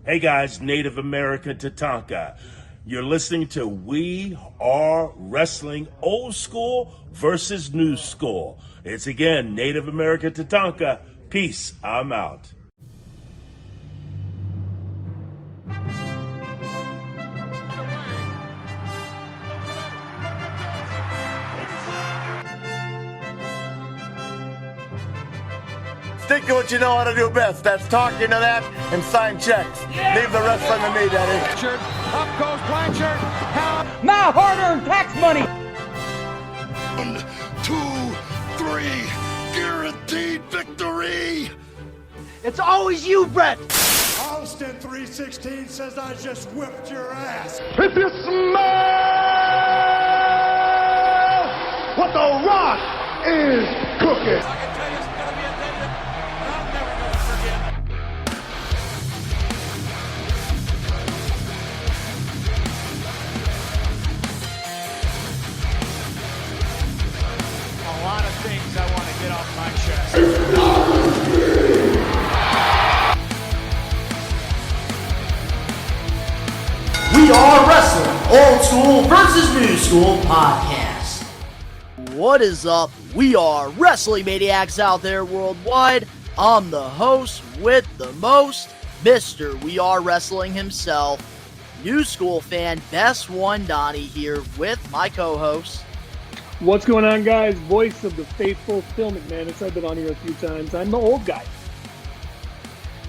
Hey guys, Native American Tatanka. You're listening to We Are Wrestling Old School versus New School. It's again Native American Tatanka. Peace. I'm out. Stick to what you know how to do best. That's talk into that and sign checks. Yeah. Leave the rest on to me, Daddy. Up goes Blanchard. My hard-earned tax money. 1, 2, 3, guaranteed victory. It's always you, Brett. Austin 316 says I just whipped your ass. If you smell what the Rock is cooking. Things I want to get off my chest. We Are Wrestling Old School versus New School podcast. What is up? We are wrestling maniacs out there worldwide. I'm the host with the most, Mr. We Are Wrestling himself, New School fan, Best One Donnie here with my co-host. What's going on, guys? Voice of the faithful, Phil McManus. I've been on here a few times. I'm the old guy.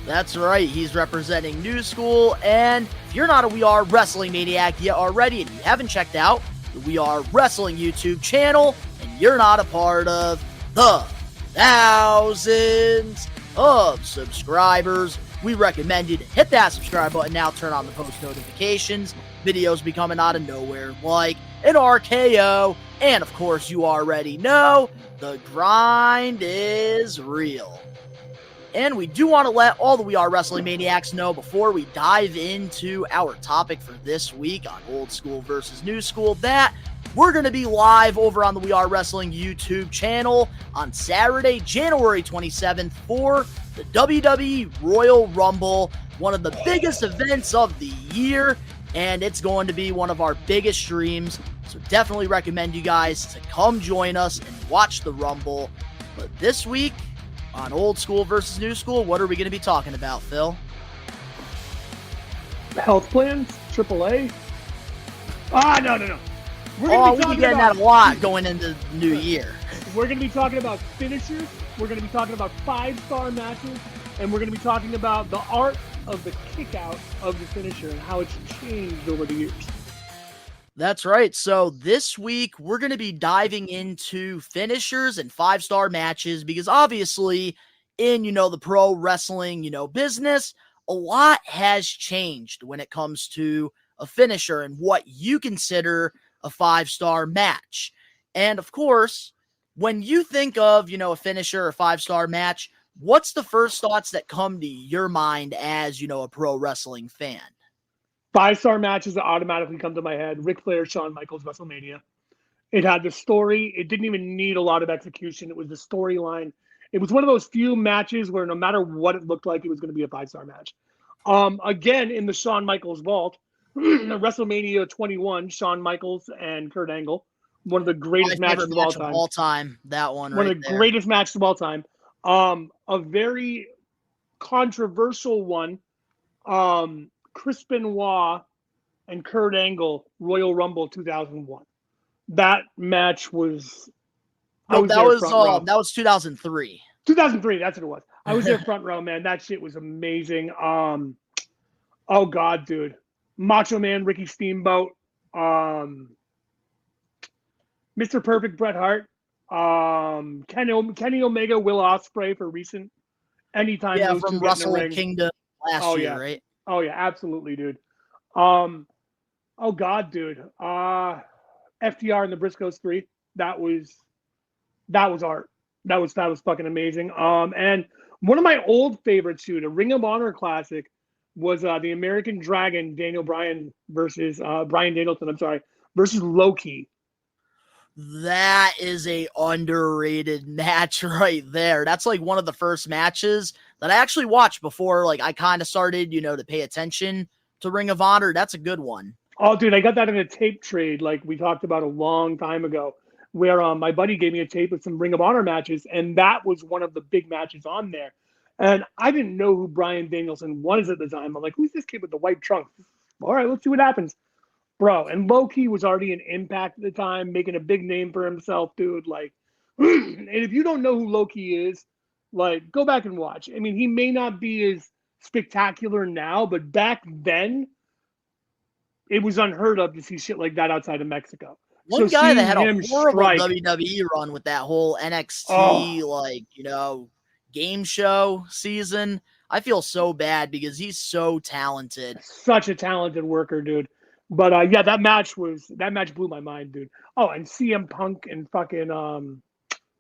That's right. He's representing New School. And if you're not a We Are Wrestling maniac yet already, and you haven't checked out the We Are Wrestling YouTube channel, and you're not a part of the thousands of subscribers, we recommend you to hit that subscribe button now. Turn on the post notifications. Videos be coming out of nowhere like an RKO. And of course, you already know the grind is real. And we do want to let all the We Are Wrestling maniacs know before we dive into our topic for this week on Old School versus New School that we're going to be live over on the We Are Wrestling YouTube channel on Saturday, January 27th for the WWE Royal Rumble, one of the biggest events of the year. And it's going to be one of our biggest streams. So definitely recommend you guys to come join us and watch the Rumble. But this week on Old School versus New School, what are we going to be talking about, Phil? Health plans? AAA? No. We'll be getting that a lot going into the new year. We're going to be talking about finishers. We're going to be talking about 5-star matches. And we're going to be talking about the art of the kick out of the finisher and how it's changed over the years. That's right. So this week we're going to be diving into finishers and 5-star matches because obviously in, the pro wrestling, business, a lot has changed when it comes to a finisher and what you consider a 5-star match. And of course, when you think of, a finisher or 5-star match, what's the first thoughts that come to your mind as, a pro wrestling fan? 5-star matches that automatically come to my head. Ric Flair, Shawn Michaels, WrestleMania. It had the story. It didn't even need a lot of execution. It was the storyline. It was one of those few matches where no matter what it looked like, it was going to be a 5-star match. Again, in the Shawn Michaels vault, WrestleMania 21, Shawn Michaels and Kurt Angle. One of the greatest matches of all time. That one of the greatest matches of all time. A very controversial one. Chris Benoit and Kurt Angle, Royal Rumble 2001. That match was. That was 2003. 2003, that's what it was. I was there front row, man. That shit was amazing. Oh God, dude, Macho Man, Ricky Steamboat, Mr. Perfect, Bret Hart, Kenny Omega, Will Ospreay for recent. Anytime. Yeah, from Wrestle Kingdom last year, right? Oh yeah, absolutely, dude. Oh God, dude. FTR and the Briscoes 3. That was art. That was fucking amazing. And one of my old favorites, too, the Ring of Honor classic, was the American Dragon Daniel Bryan versus Bryan Danielson. I'm sorry, versus Loki. That is a underrated match right there. That's like one of the first matches that I actually watched before, like, I kind of started, to pay attention to Ring of Honor. That's a good one. Oh, dude, I got that in a tape trade like we talked about a long time ago, where my buddy gave me a tape with some Ring of Honor matches, and that was one of the big matches on there. And I didn't know who Bryan Danielson was at the time. I'm like, who's this kid with the white trunks? All right, let's see what happens. Bro, and Low-Ki was already an Impact at the time, making a big name for himself, dude. Like, and if you don't know who Low-Ki is, like, go back and watch. I mean, he may not be as spectacular now, but back then, it was unheard of to see shit like that outside of Mexico. One guy that had a horrible strike, WWE run with that whole NXT, game show season. I feel so bad because he's so talented. Such a talented worker, dude. But yeah, that match blew my mind, dude. Oh, and CM Punk and fucking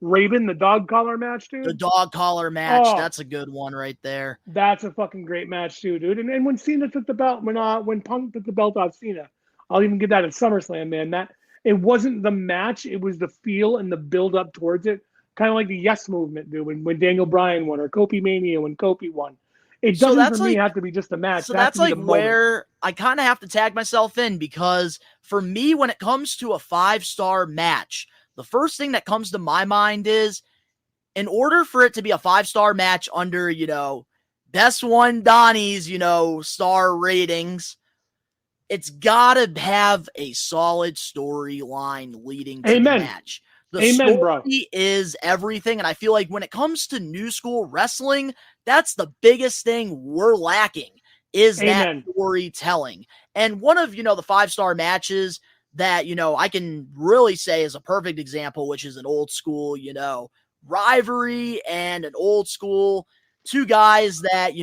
Raven, the dog collar match, dude. The dog collar match, that's a good one right there. That's a fucking great match too, dude. And when Cena took the belt, when Punk took the belt off Cena, I'll even give that at SummerSlam, man. That it wasn't the match, it was the feel and the build up towards it. Kind of like the Yes movement, dude, when Daniel Bryan won, or Kofi Mania when Kofi won. It doesn't for me have to be just a match. So that's like where I kind of have to tag myself in, because for me, when it comes to a 5-star match, the first thing that comes to my mind is, in order for it to be a 5-star match under, best One Donnie's, star ratings, it's got to have a solid storyline leading to the match. The story is everything, and I feel like when it comes to new school wrestling, that's the biggest thing we're lacking, is that storytelling. And one of, the 5-star matches that, I can really say is a perfect example, which is an old school, rivalry and an old school, two guys that,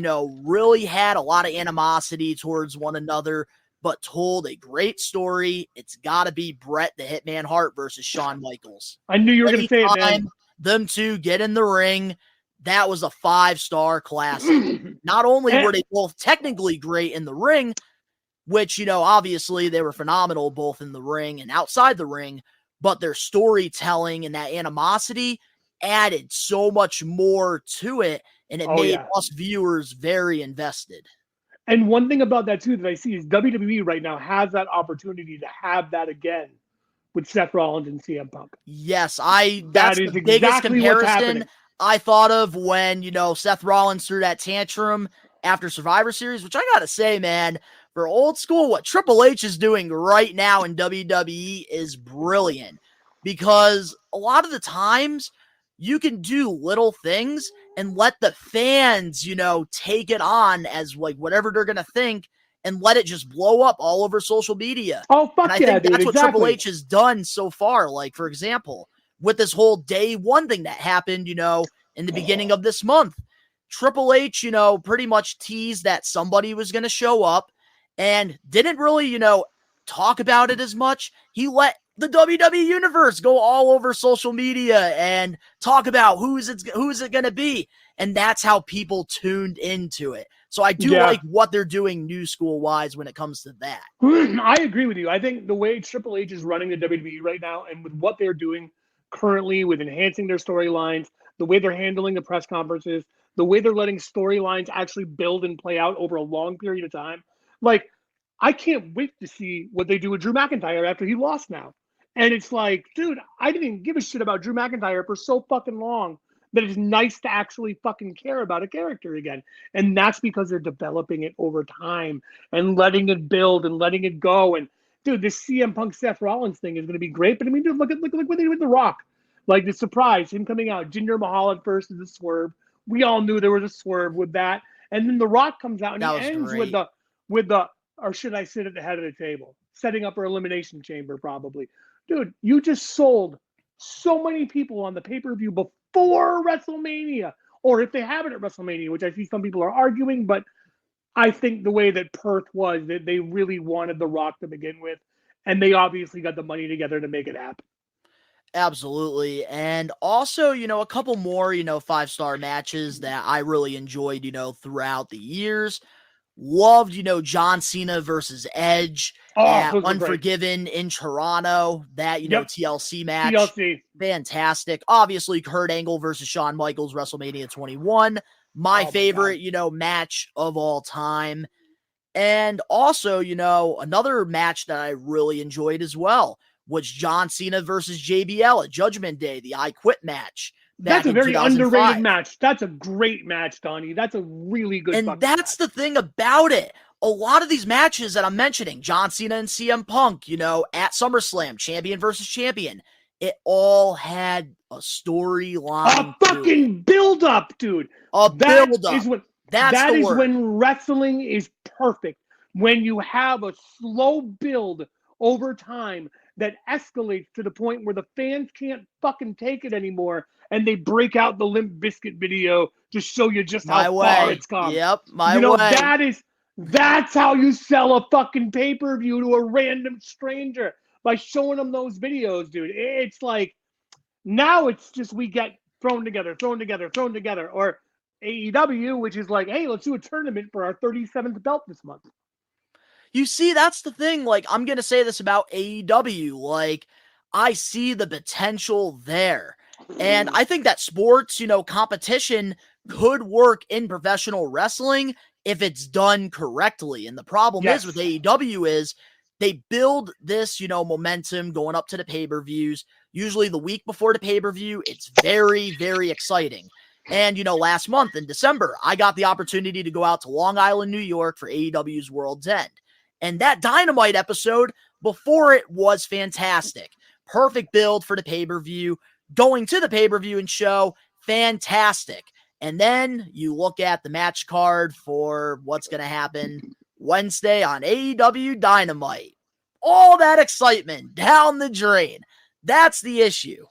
really had a lot of animosity towards one another, but told a great story. It's got to be Bret the Hitman Hart versus Shawn Michaels. I knew you were going to say it, man. Them two get in the ring. That was a 5-star classic. Not only were they both technically great in the ring, which, obviously they were phenomenal both in the ring and outside the ring, but their storytelling and that animosity added so much more to it, and it made us viewers very invested. And one thing about that, too, that I see is WWE right now has that opportunity to have that again with Seth Rollins and CM Punk. Yes, that's the biggest comparison I thought of when, Seth Rollins threw that tantrum after Survivor Series, which I got to say, man, for old school, what Triple H is doing right now in WWE is brilliant, because a lot of the times you can do little things and let the fans, take it on as like whatever they're going to think, and let it just blow up all over social media. Oh, fuck and I yeah, think dude, that's what Triple H has done so far. Like, for example, with this whole day one thing that happened, in the beginning of this month, Triple H, pretty much teased that somebody was going to show up and didn't really, talk about it as much. He let the WWE universe go all over social media and talk about who's it going to be. And that's how people tuned into it. So I do like what they're doing new school wise when it comes to that. I agree with you. I think the way Triple H is running the WWE right now, and with what they're doing currently with enhancing their storylines, the way they're handling the press conferences, the way they're letting storylines actually build and play out over a long period of time. Like, I can't wait to see what they do with Drew McIntyre after he lost now. And it's like, dude, I didn't give a shit about Drew McIntyre for so fucking long that it's nice to actually fucking care about a character again. And that's because they're developing it over time and letting it build and letting it go. And dude, this CM Punk Seth Rollins thing is going to be great. But I mean, dude, look what they did with The Rock. Like the surprise, him coming out, Jinder Mahal at first is a swerve. We all knew there was a swerve with that. And then The Rock comes out and he ends with the, or should I sit at the head of the table? Setting up our elimination chamber, probably. Dude, you just sold so many people on the pay-per-view before WrestleMania. Or if they have it at WrestleMania, which I see some people are arguing, but I think the way that Perth was, that they really wanted The Rock to begin with. And they obviously got the money together to make it happen. Absolutely. And also, a couple more, 5-star matches that I really enjoyed, throughout the years. Loved, John Cena versus Edge at Unforgiven in Toronto. That, TLC match. TLC. Fantastic. Obviously, Kurt Angle versus Shawn Michaels, WrestleMania 21. my favorite, match of all time. And also, another match that I really enjoyed as well was John Cena versus JBL at Judgment Day, the I Quit match. That's a very 2005. underrated match. That's a great match, Donnie. That's a really good And that's the thing about it. A lot of these matches that I'm mentioning, John Cena and CM Punk, at SummerSlam, champion versus champion, it all had a storyline. A fucking build-up, dude. A build-up. That is when wrestling is perfect. When you have a slow build over time that escalates to the point where the fans can't fucking take it anymore, and they break out the Limp Bizkit video to show you just how far it's come. Yep, way. That's how you sell a fucking pay-per-view to a random stranger, by showing them those videos, dude. It's like, now it's just we get thrown together. Or AEW, which is like, hey, let's do a tournament for our 37th belt this month. You see, that's the thing. Like, I'm going to say this about AEW. Like, I see the potential there. And I think that sports, competition could work in professional wrestling if it's done correctly. And the problem is with AEW is they build this, momentum going up to the pay-per-views. Usually the week before the pay-per-view, it's very, very exciting. And, last month in December, I got the opportunity to go out to Long Island, New York for AEW's World's End. And that Dynamite episode before it was fantastic. Perfect build for the pay-per-view. Going to the pay-per-view and show, fantastic. And then you look at the match card for what's going to happen Wednesday on AEW Dynamite. All that excitement down the drain. That's the issue.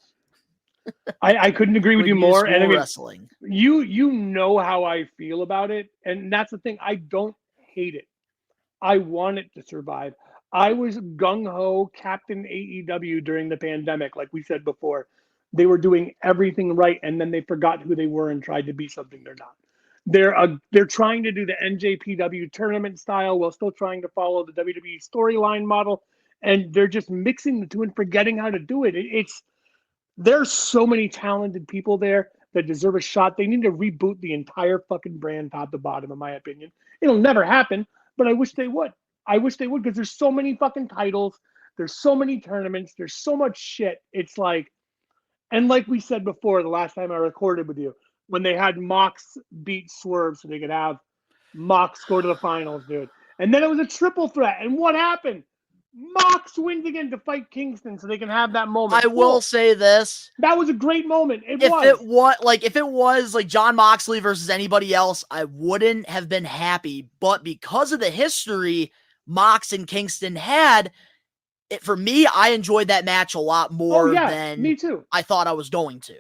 I couldn't agree with you more. And I mean, wrestling. You know how I feel about it, and that's the thing. I don't hate it. I want it to survive. I was gung-ho Captain AEW during the pandemic, like we said before. They were doing everything right, and then they forgot who they were and tried to be something they're not. They're trying to do the NJPW tournament style while still trying to follow the WWE storyline model, and they're just mixing the two and forgetting how to do it. There's so many talented people there that deserve a shot. They need to reboot the entire fucking brand top to bottom, in my opinion. It'll never happen, but I wish they would. Because there's so many fucking titles. There's so many tournaments. There's so much shit. It's like, and like we said before, the last time I recorded with you, when they had Mox beat Swerve so they could have Mox go to the finals, dude. And then it was a triple threat. And what happened? Mox wins again to fight Kingston so they can have that moment. I will say this. That was a great moment. If it was like Jon Moxley versus anybody else, I wouldn't have been happy. But because of the history Mox and Kingston had, for me, I enjoyed that match a lot more than me too. I thought I was going to.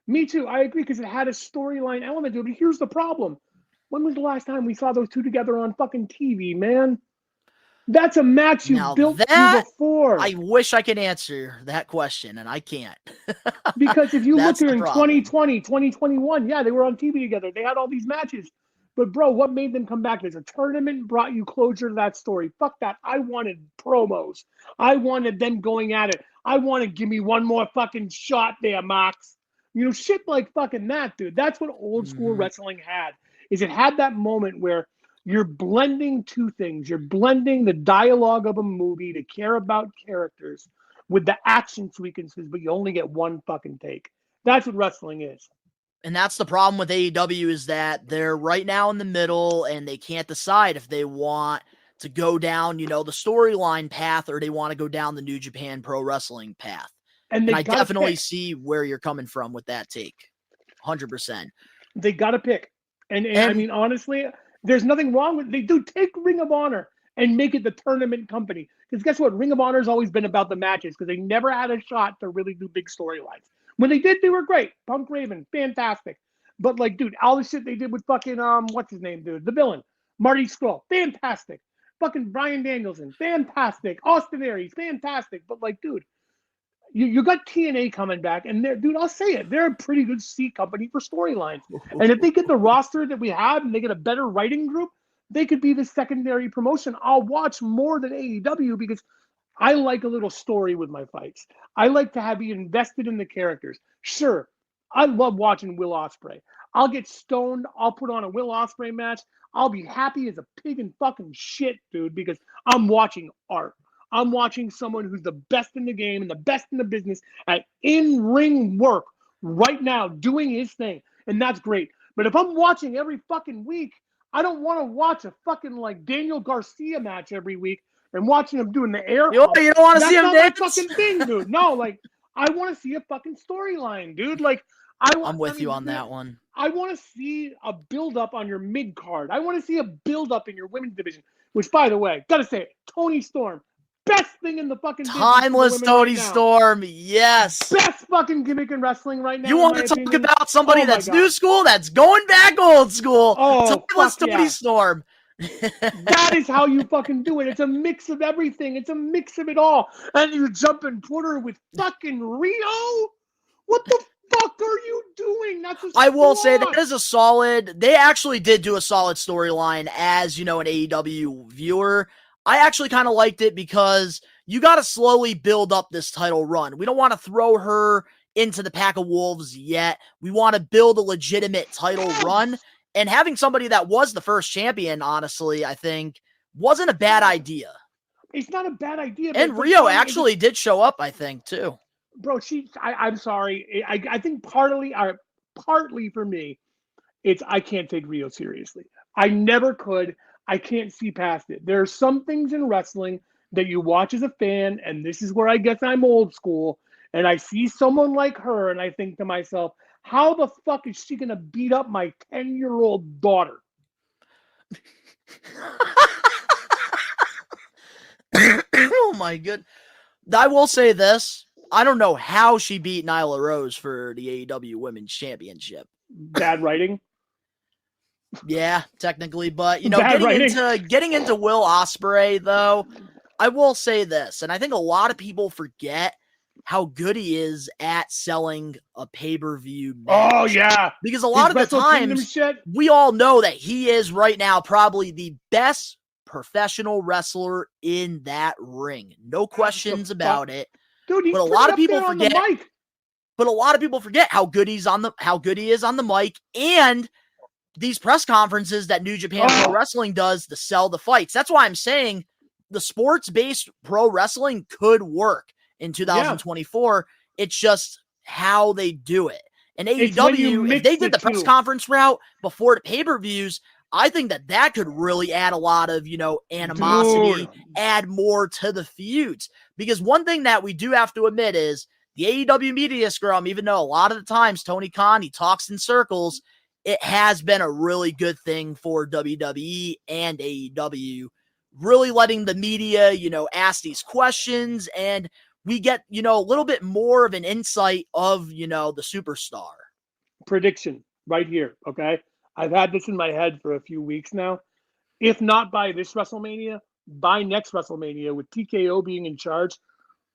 Me too. I agree because it had a storyline element to it. But here's the problem. When was the last time we saw those two together on fucking TV, man? That's a match you built to before. I wish I could answer that question, and I can't. Because if you look here in 2020, 2021, they were on TV together. They had all these matches. But, bro, what made them come back? There's a tournament brought you closure to that story. Fuck that. I wanted promos. I wanted them going at it. I wanted give me one more fucking shot there, Mox. Shit like fucking that, dude. That's what old school wrestling had. Is it had that moment where you're blending two things. You're blending the dialogue of a movie to care about characters with the action sequences, but you only get one fucking take. That's what wrestling is. And that's the problem with AEW is that they're right now in the middle and they can't decide if they want to go down, the storyline path or they want to go down the New Japan Pro Wrestling path. And I definitely see where you're coming from with that take. 100%. They got to pick. And I mean, honestly, there's nothing wrong with they do take Ring of Honor and make it the tournament company. Because guess what? Ring of Honor has always been about the matches because they never had a shot to really do big storylines. When they did, they were great. Punk Raven, fantastic. But like, dude, all the shit they did with fucking what's his name, dude? The villain. Marty Scurll, fantastic. Fucking Bryan Danielson, fantastic. Austin Aries, fantastic. But like, dude, you got TNA coming back, and dude, I'll say it, they're a pretty good C company for storylines. And if they get the roster that we have and they get a better writing group, they could be the secondary promotion. I'll watch more than AEW because I like a little story with my fights. I like to be invested in the characters. Sure, I love watching Will Ospreay. I'll get stoned. I'll put on a Will Ospreay match. I'll be happy as a pig in fucking shit, dude, because I'm watching art. I'm watching someone who's the best in the game and the best in the business at in-ring work right now doing his thing. And that's great. But if I'm watching every fucking week, I don't want to watch a fucking like Daniel Garcia match every week and watching him doing the air. You don't want to see him dance? That's not my fucking thing, dude. No, like, I want to see a fucking storyline, dude. Like, I'm with you on that one. I want to see a build-up on your mid-card. I want to see a build-up in your women's division, which, by the way, gotta say it, Toni Storm, best thing in the fucking timeless Toni Storm, yes. Best fucking gimmick in wrestling right now. You want to talk about somebody that's new school, that's going back old school? Oh, timeless Toni Storm. That is how you fucking do it. It's a mix of everything. It's a mix of it all. And you jump and put her with fucking Rio? What the fuck are you doing? That's a I will say that is a solid. They actually did do a solid storyline as, you know, an AEW viewer. I actually kind of liked it because you got to slowly build up this title run. We don't want to throw her into the pack of wolves yet. We want to build a legitimate title run. And having somebody that was the first champion, honestly, I think wasn't a bad idea. It's not a bad idea. And Rio actually did show up, I think, too. Bro, I'm sorry. I think partly for me, it's I can't take Rio seriously. I never could. I can't see past it. There are some things in wrestling that you watch as a fan, and this is where I guess I'm old school, and I see someone like her, and I think to myself, how the fuck is she going to beat up my 10-year-old daughter? Oh, my good. I will say this. I don't know how she beat Nyla Rose for the AEW Women's Championship. Bad writing? Yeah, technically. But, you know, getting into Will Ospreay, though, I will say this. And I think a lot of people forget how good he is at selling a pay-per-view match. Oh, yeah. Because a lot of the times, we all know that he is right now probably the best professional wrestler in that ring. No questions about it. Dude, but a lot of people forget. But a lot of people forget how good he is on the mic, and these press conferences that New Japan Pro Wrestling does to sell the fights. That's why I'm saying the sports-based pro wrestling could work in 2024. Yeah. It's just how they do it. And AEW, if they did the press conference route before the pay-per-views, I think that could really add a lot of, you know, animosity, add more to the feuds. Because one thing that we do have to admit is the AEW media scrum, even though a lot of the times Tony Khan, he talks in circles, it has been a really good thing for WWE and AEW, really letting the media, you know, ask these questions, and we get, you know, a little bit more of an insight of, you know, the superstar. Prediction right here, okay? I've had this in my head for a few weeks now. If not by this WrestleMania, by next WrestleMania, with TKO being in charge,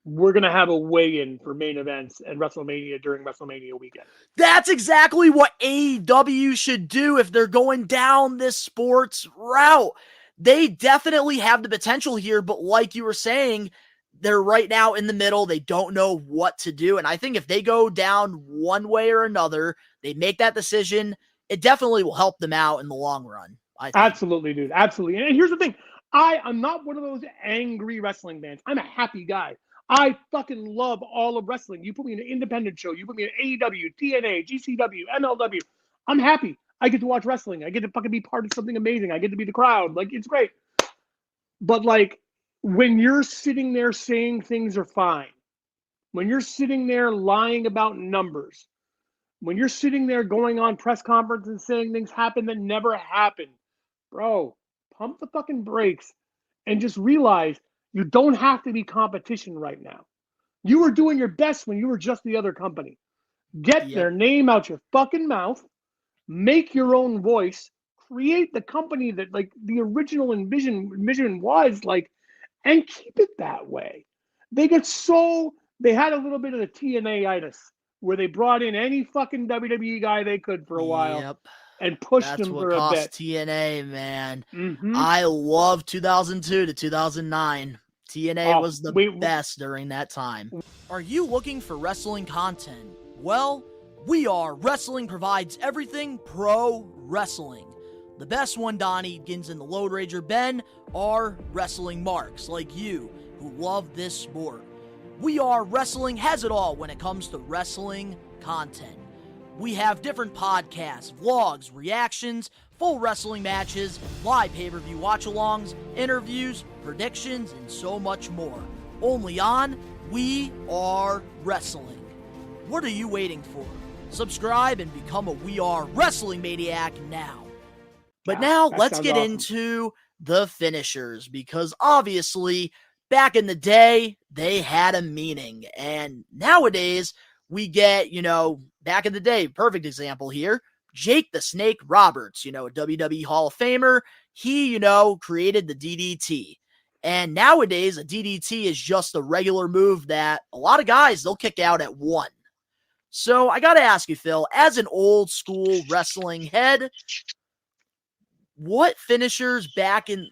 we're going to have a weigh-in for main events at WrestleMania during WrestleMania weekend. That's exactly what AEW should do if they're going down this sports route. They definitely have the potential here, but like you were saying, they're right now in the middle. They don't know what to do. And I think if they go down one way or another, they make that decision, it definitely will help them out in the long run. Absolutely, dude. Absolutely. And here's the thing. I'm not one of those angry wrestling fans. I'm a happy guy. I fucking love all of wrestling. You put me in an independent show. You put me in AEW, TNA, GCW, MLW. I'm happy. I get to watch wrestling. I get to fucking be part of something amazing. I get to be the crowd. Like, it's great. But, like, when you're sitting there saying things are fine, when you're sitting there lying about numbers, when you're sitting there going on press conferences and saying things happen that never happened, bro, pump the fucking brakes and just realize you don't have to be competition right now. You were doing your best when you were just the other company. Get their name out your fucking mouth, make your own voice, create the company that, like, the original envision was, like, and keep it that way. They had a little bit of the TNA-itis, where they brought in any fucking WWE guy they could for a while and pushed him for a bit. That's what cost TNA, man. Mm-hmm. I love 2002 to 2009. TNA was the best during that time. Are you looking for wrestling content? Well, We Are Wrestling provides everything pro wrestling. The best One Donnie begins in the Load Rager Ben are wrestling marks like you who love this sport. We Are Wrestling has it all when it comes to wrestling content. We have different podcasts, vlogs, reactions, full wrestling matches, live pay-per-view watch-alongs, interviews, predictions, and so much more. Only on We Are Wrestling. What are you waiting for? Subscribe and become a We Are Wrestling Maniac now. But now let's get into the finishers, because obviously back in the day they had a meaning, and nowadays we get, back in the day, perfect example here, Jake the Snake Roberts, a WWE Hall of Famer. He, created the DDT. And nowadays, a DDT is just a regular move that a lot of guys, they'll kick out at one. So I got to ask you, Phil, as an old school wrestling head, what finishers back in,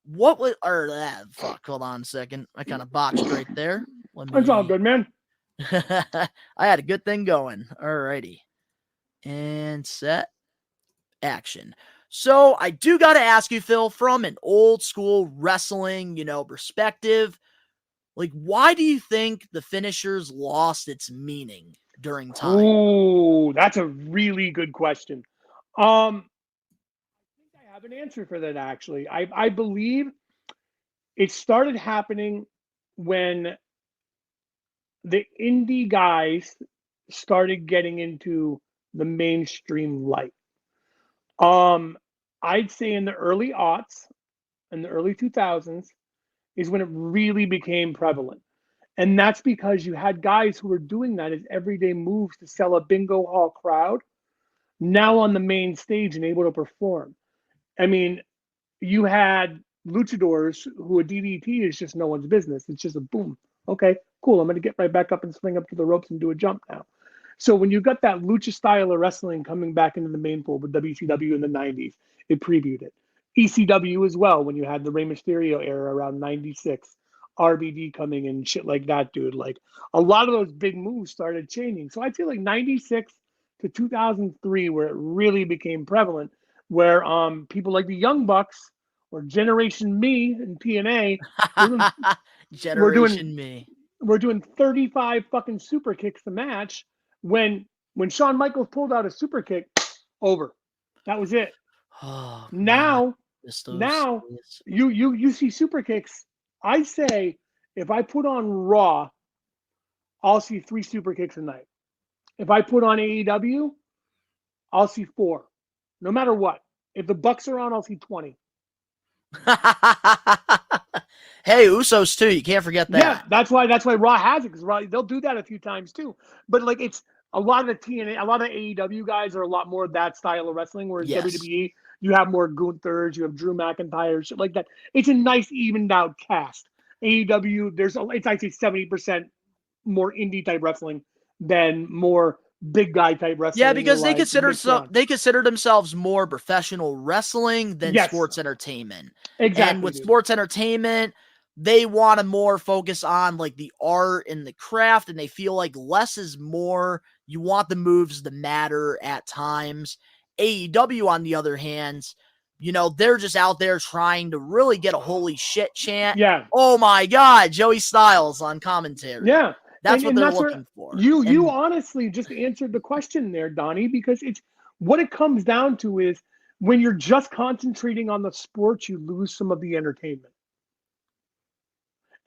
what was, hold on a second. I kind of botched right there. It's all good, man. I had a good thing going. Alrighty. And set. Action. So I do got to ask you, Phil, from an old school wrestling, perspective, why do you think the finishers lost its meaning during time? Oh, that's a really good question. I think I have an answer for that, actually. I believe it started happening when the indie guys started getting into the mainstream light. I'd say in the early aughts, in the early 2000s, is when it really became prevalent. And that's because you had guys who were doing that as everyday moves to sell a bingo hall crowd, now on the main stage and able to perform. I mean, you had luchadors who a DDT is just no one's business. It's just a boom. Okay, cool. I'm going to get right back up and swing up to the ropes and do a jump now. So when you got that lucha style of wrestling coming back into the main fold with WCW in the 90s, it previewed it. ECW as well, when you had the Rey Mysterio era around 96, RBD coming in, shit like that, dude. A lot of those big moves started changing. So I feel like 96 to 2003, where it really became prevalent, where people like the Young Bucks or Generation Me and TNA, we're doing 35 fucking super kicks a match. When Shawn Michaels pulled out a super kick, over. That was it. Oh, now you see super kicks. I say if I put on Raw, I'll see 3 super kicks a night. If I put on AEW, I'll see 4. No matter what. If the Bucks are on, I'll see 20. Hey, Usos too. You can't forget that. Yeah, that's why Raw has it, because Raw, they'll do that a few times too. But it's a lot of the TNA, a lot of AEW guys are a lot more of that style of wrestling, whereas WWE, you have more Gunthers, you have Drew McIntyre, shit like that. It's a nice evened out cast. AEW, it's I'd say 70% more indie type wrestling than more big guy type wrestling. Yeah, because they consider themselves more professional wrestling than sports entertainment. Exactly. And with sports entertainment, they want to more focus on the art and the craft, and they feel like less is more. You want the moves to matter at times. AEW, on the other hand, they're just out there trying to really get a holy shit chant. Yeah. Oh my God, Joey Styles on commentary. Yeah. That's what they're looking for. You honestly just answered the question there, Donnie, because it's what it comes down to is when you're just concentrating on the sport, you lose some of the entertainment.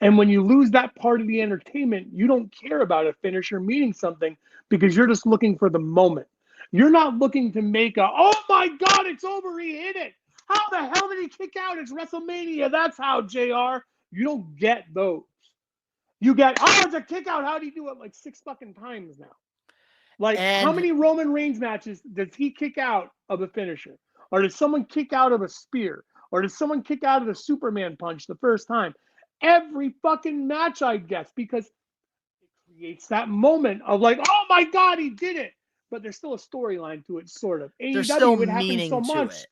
And when you lose that part of the entertainment, you don't care about a finisher meaning something because you're just looking for the moment. You're not looking to make oh my God, it's over, he hit it. How the hell did he kick out? It's WrestleMania. That's how, JR. You don't get those. You get, it's a kick out. How do you do it 6 fucking times now? How many Roman Reigns matches does he kick out of a finisher? Or does someone kick out of a spear? Or does someone kick out of the Superman punch the first time? Every fucking match, I guess, because it creates that moment of oh my God, he did it. But there's still a storyline to it, sort of. There's AEW, still it happens meaning so much. to it.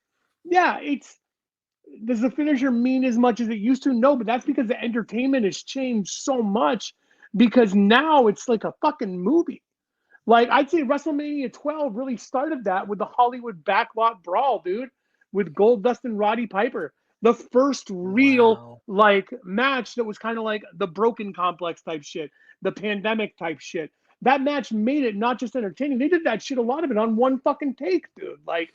Yeah, does the finisher mean as much as it used to? No, but that's because the entertainment has changed so much, because now it's like a fucking movie. Like, I'd say WrestleMania 12 really started that with the Hollywood backlot brawl, dude, with Goldust and Roddy Piper. The first real, like, match that was kind of like the Broken Complex type shit, the pandemic type shit. That match made it not just entertaining. They did that shit, a lot of it on one fucking take, dude. Like,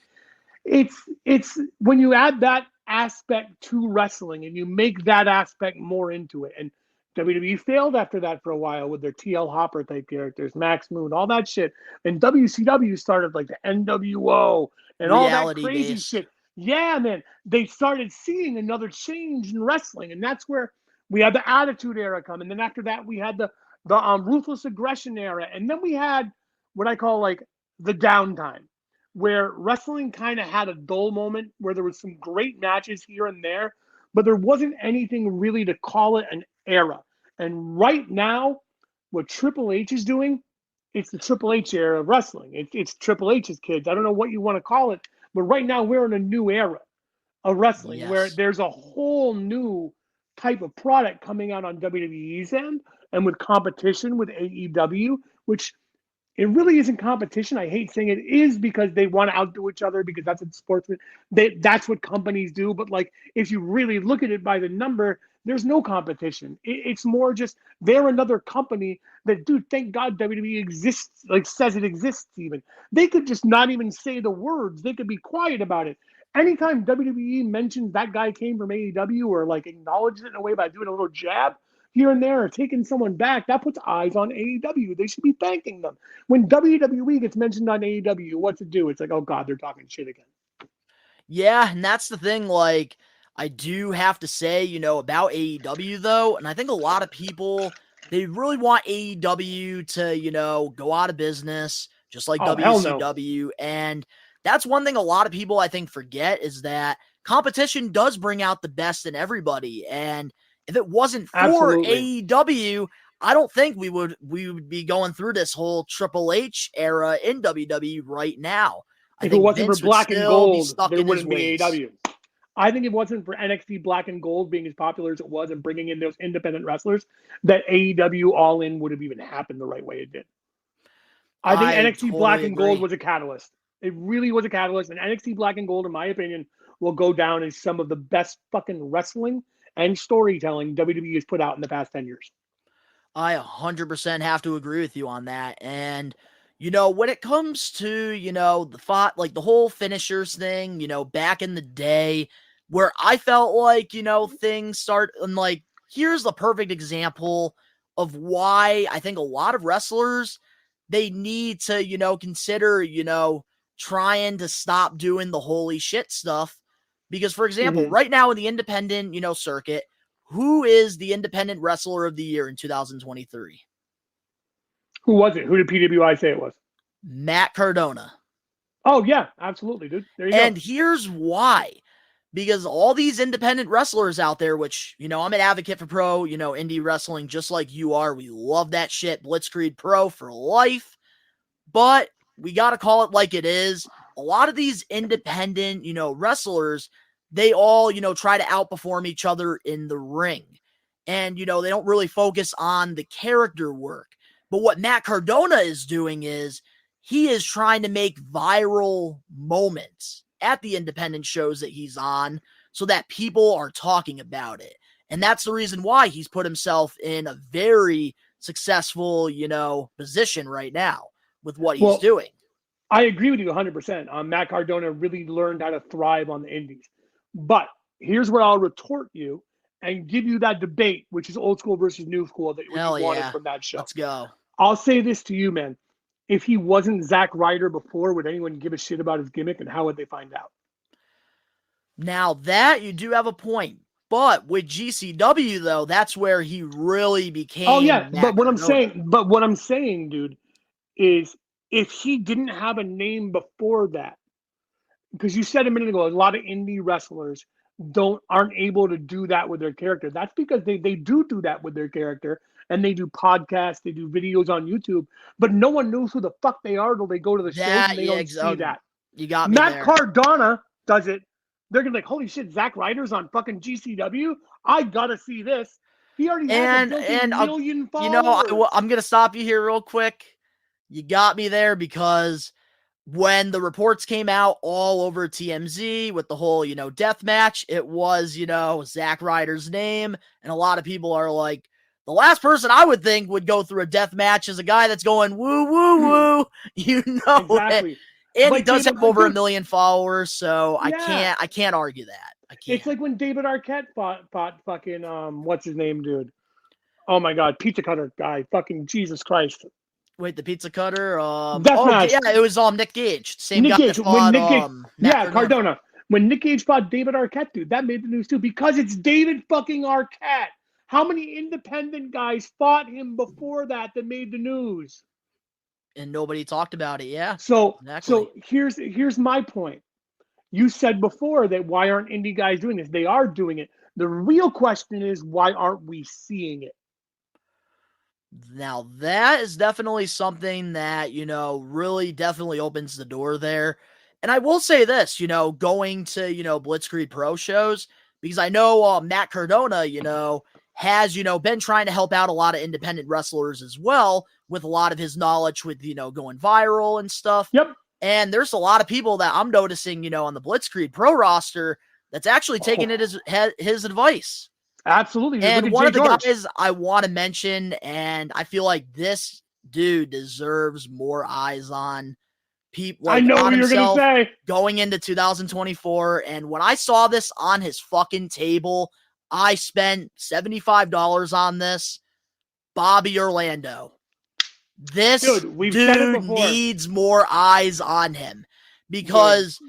it's when you add that aspect to wrestling and you make that aspect more into it. And WWE failed after that for a while with their TL Hopper type characters, Max Moon, all that shit. And WCW started like the NWO and all that crazy shit. Yeah, man. They started seeing another change in wrestling. And that's where we had the Attitude Era come. And then after that, we had the Ruthless Aggression Era. And then we had what I call like the downtime, where wrestling kind of had a dull moment where there was some great matches here and there, but there wasn't anything really to call it an era. And right now, what Triple H is doing, it's the Triple H era of wrestling. It's Triple H's kids. I don't know what you want to call it, but right now we're in a new era of wrestling where there's a whole new type of product coming out on WWE's end and with competition with AEW, which it really isn't competition. I hate saying it is because they want to outdo each other because that's what sportsmen, that's what companies do. But like, if you really look at it by the number, there's no competition. It's more just they're another company that, dude, thank God WWE exists, like says it exists even. They could just not even say the words. They could be quiet about it. Anytime WWE mentions that guy came from AEW or like acknowledges it in a way by doing a little jab here and there or taking someone back, that puts eyes on AEW. They should be thanking them. When WWE gets mentioned on AEW, what's it do? It's like, oh God, they're talking shit again. Yeah, and that's the thing, like, I do have to say, you know, about AEW though, and I think a lot of people, they really want AEW to, you know, go out of business, just like WCW. No. And that's one thing a lot of people, I think, forget is that competition does bring out the best in everybody. And if it wasn't for AEW, I don't think we would be going through this whole Triple H era in WWE right now. If it wasn't for Black and Gold, there wouldn't be AEW. I think it wasn't for NXT Black and Gold being as popular as it was and bringing in those independent wrestlers that AEW All In would have even happened the right way it did. I think NXT totally Black and Gold was a catalyst. It really was a catalyst. And NXT Black and Gold, in my opinion, will go down as some of the best fucking wrestling and storytelling WWE has put out in the past 10 years. I 100% have to agree with you on that. And, you know, when it comes to, you know, the whole finishers thing, you know, back in the day where I felt like, you know, things start and like, here's the perfect example of why I think a lot of wrestlers, they need to, you know, consider, you know, trying to stop doing the holy shit stuff. Because, for example, right now in the independent, you know, circuit, who is the independent wrestler of the year in 2023? Who was it? Who did PWI say it was? Matt Cardona. Oh, yeah, absolutely, dude. There you go. And here's why. Because all these independent wrestlers out there, which, you know, I'm an advocate for pro, you know, indie wrestling, just like you are. We love that shit. Blitzkrieg Pro for life. But we got to call it like it is. A lot of these independent, you know, wrestlers, they all, you know, try to outperform each other in the ring. And, you know, they don't really focus on the character work. But what Matt Cardona is doing is he is trying to make viral moments at the independent shows that he's on so that people are talking about it. And that's the reason why he's put himself in a very successful, you know, position right now with what he's doing. I agree with you 100%. Matt Cardona really learned how to thrive on the indies. But here's where I'll retort you and give you that debate, which is old school versus new school that you wanted from that show. Let's go. I'll say this to you, man. If he wasn't Zack Ryder before, would anyone give a shit about his gimmick, and how would they find out? Now that you do have a point. But with GCW, though, that's where he really became. Oh, yeah. But what I'm saying, dude, is if he didn't have a name before that, because you said a minute ago, a lot of indie wrestlers aren't able to do that with their character. That's because they do that with their character, and they do podcasts, they do videos on YouTube, but no one knows who the fuck they are till they go to the shows and they don't see that. You got me Matt Cardona does it. They're gonna be like, holy shit, Zack Ryder's on fucking GCW. I gotta see this. He already has a million followers. You know, I'm gonna stop you here real quick. You got me there because when the reports came out all over TMZ with the whole, death match, it was, Zack Ryder's name. And a lot of people are like, the last person I would think would go through a death match is a guy that's going woo, woo, woo. Exactly. And But he does have over 1 million followers, so Yeah. I can't argue that. I can't. It's like when David Arquette fought fucking what's his name, dude? Oh my God, pizza cutter guy. Fucking Jesus Christ. Wait, the pizza cutter? Death match. Yeah, it was Nick Gage. Same Nick guy Gage. that fought, Matt Cardona. When Nick Gage fought David Arquette, dude, that made the news too because it's David fucking Arquette. How many independent guys fought him before that made the news? And nobody talked about it, yeah. So exactly. here's my point. You said before that why aren't indie guys doing this? They are doing it. The real question is why aren't we seeing it? Now that is definitely something that, really definitely opens the door there. And I will say this, going to, Blitzkrieg Pro shows, because I know Matt Cardona, has, been trying to help out a lot of independent wrestlers as well with a lot of his knowledge with, going viral and stuff. Yep. And there's a lot of people that I'm noticing, on the Blitzkrieg Pro roster that's actually taking it as his advice. Absolutely. And one of the guys I want to mention, and I feel like this dude deserves more eyes on people. I know what you're going to say. Going into 2024. And when I saw this on his fucking table, I spent $75 on this. Bobby Orlando. This dude needs more eyes on him because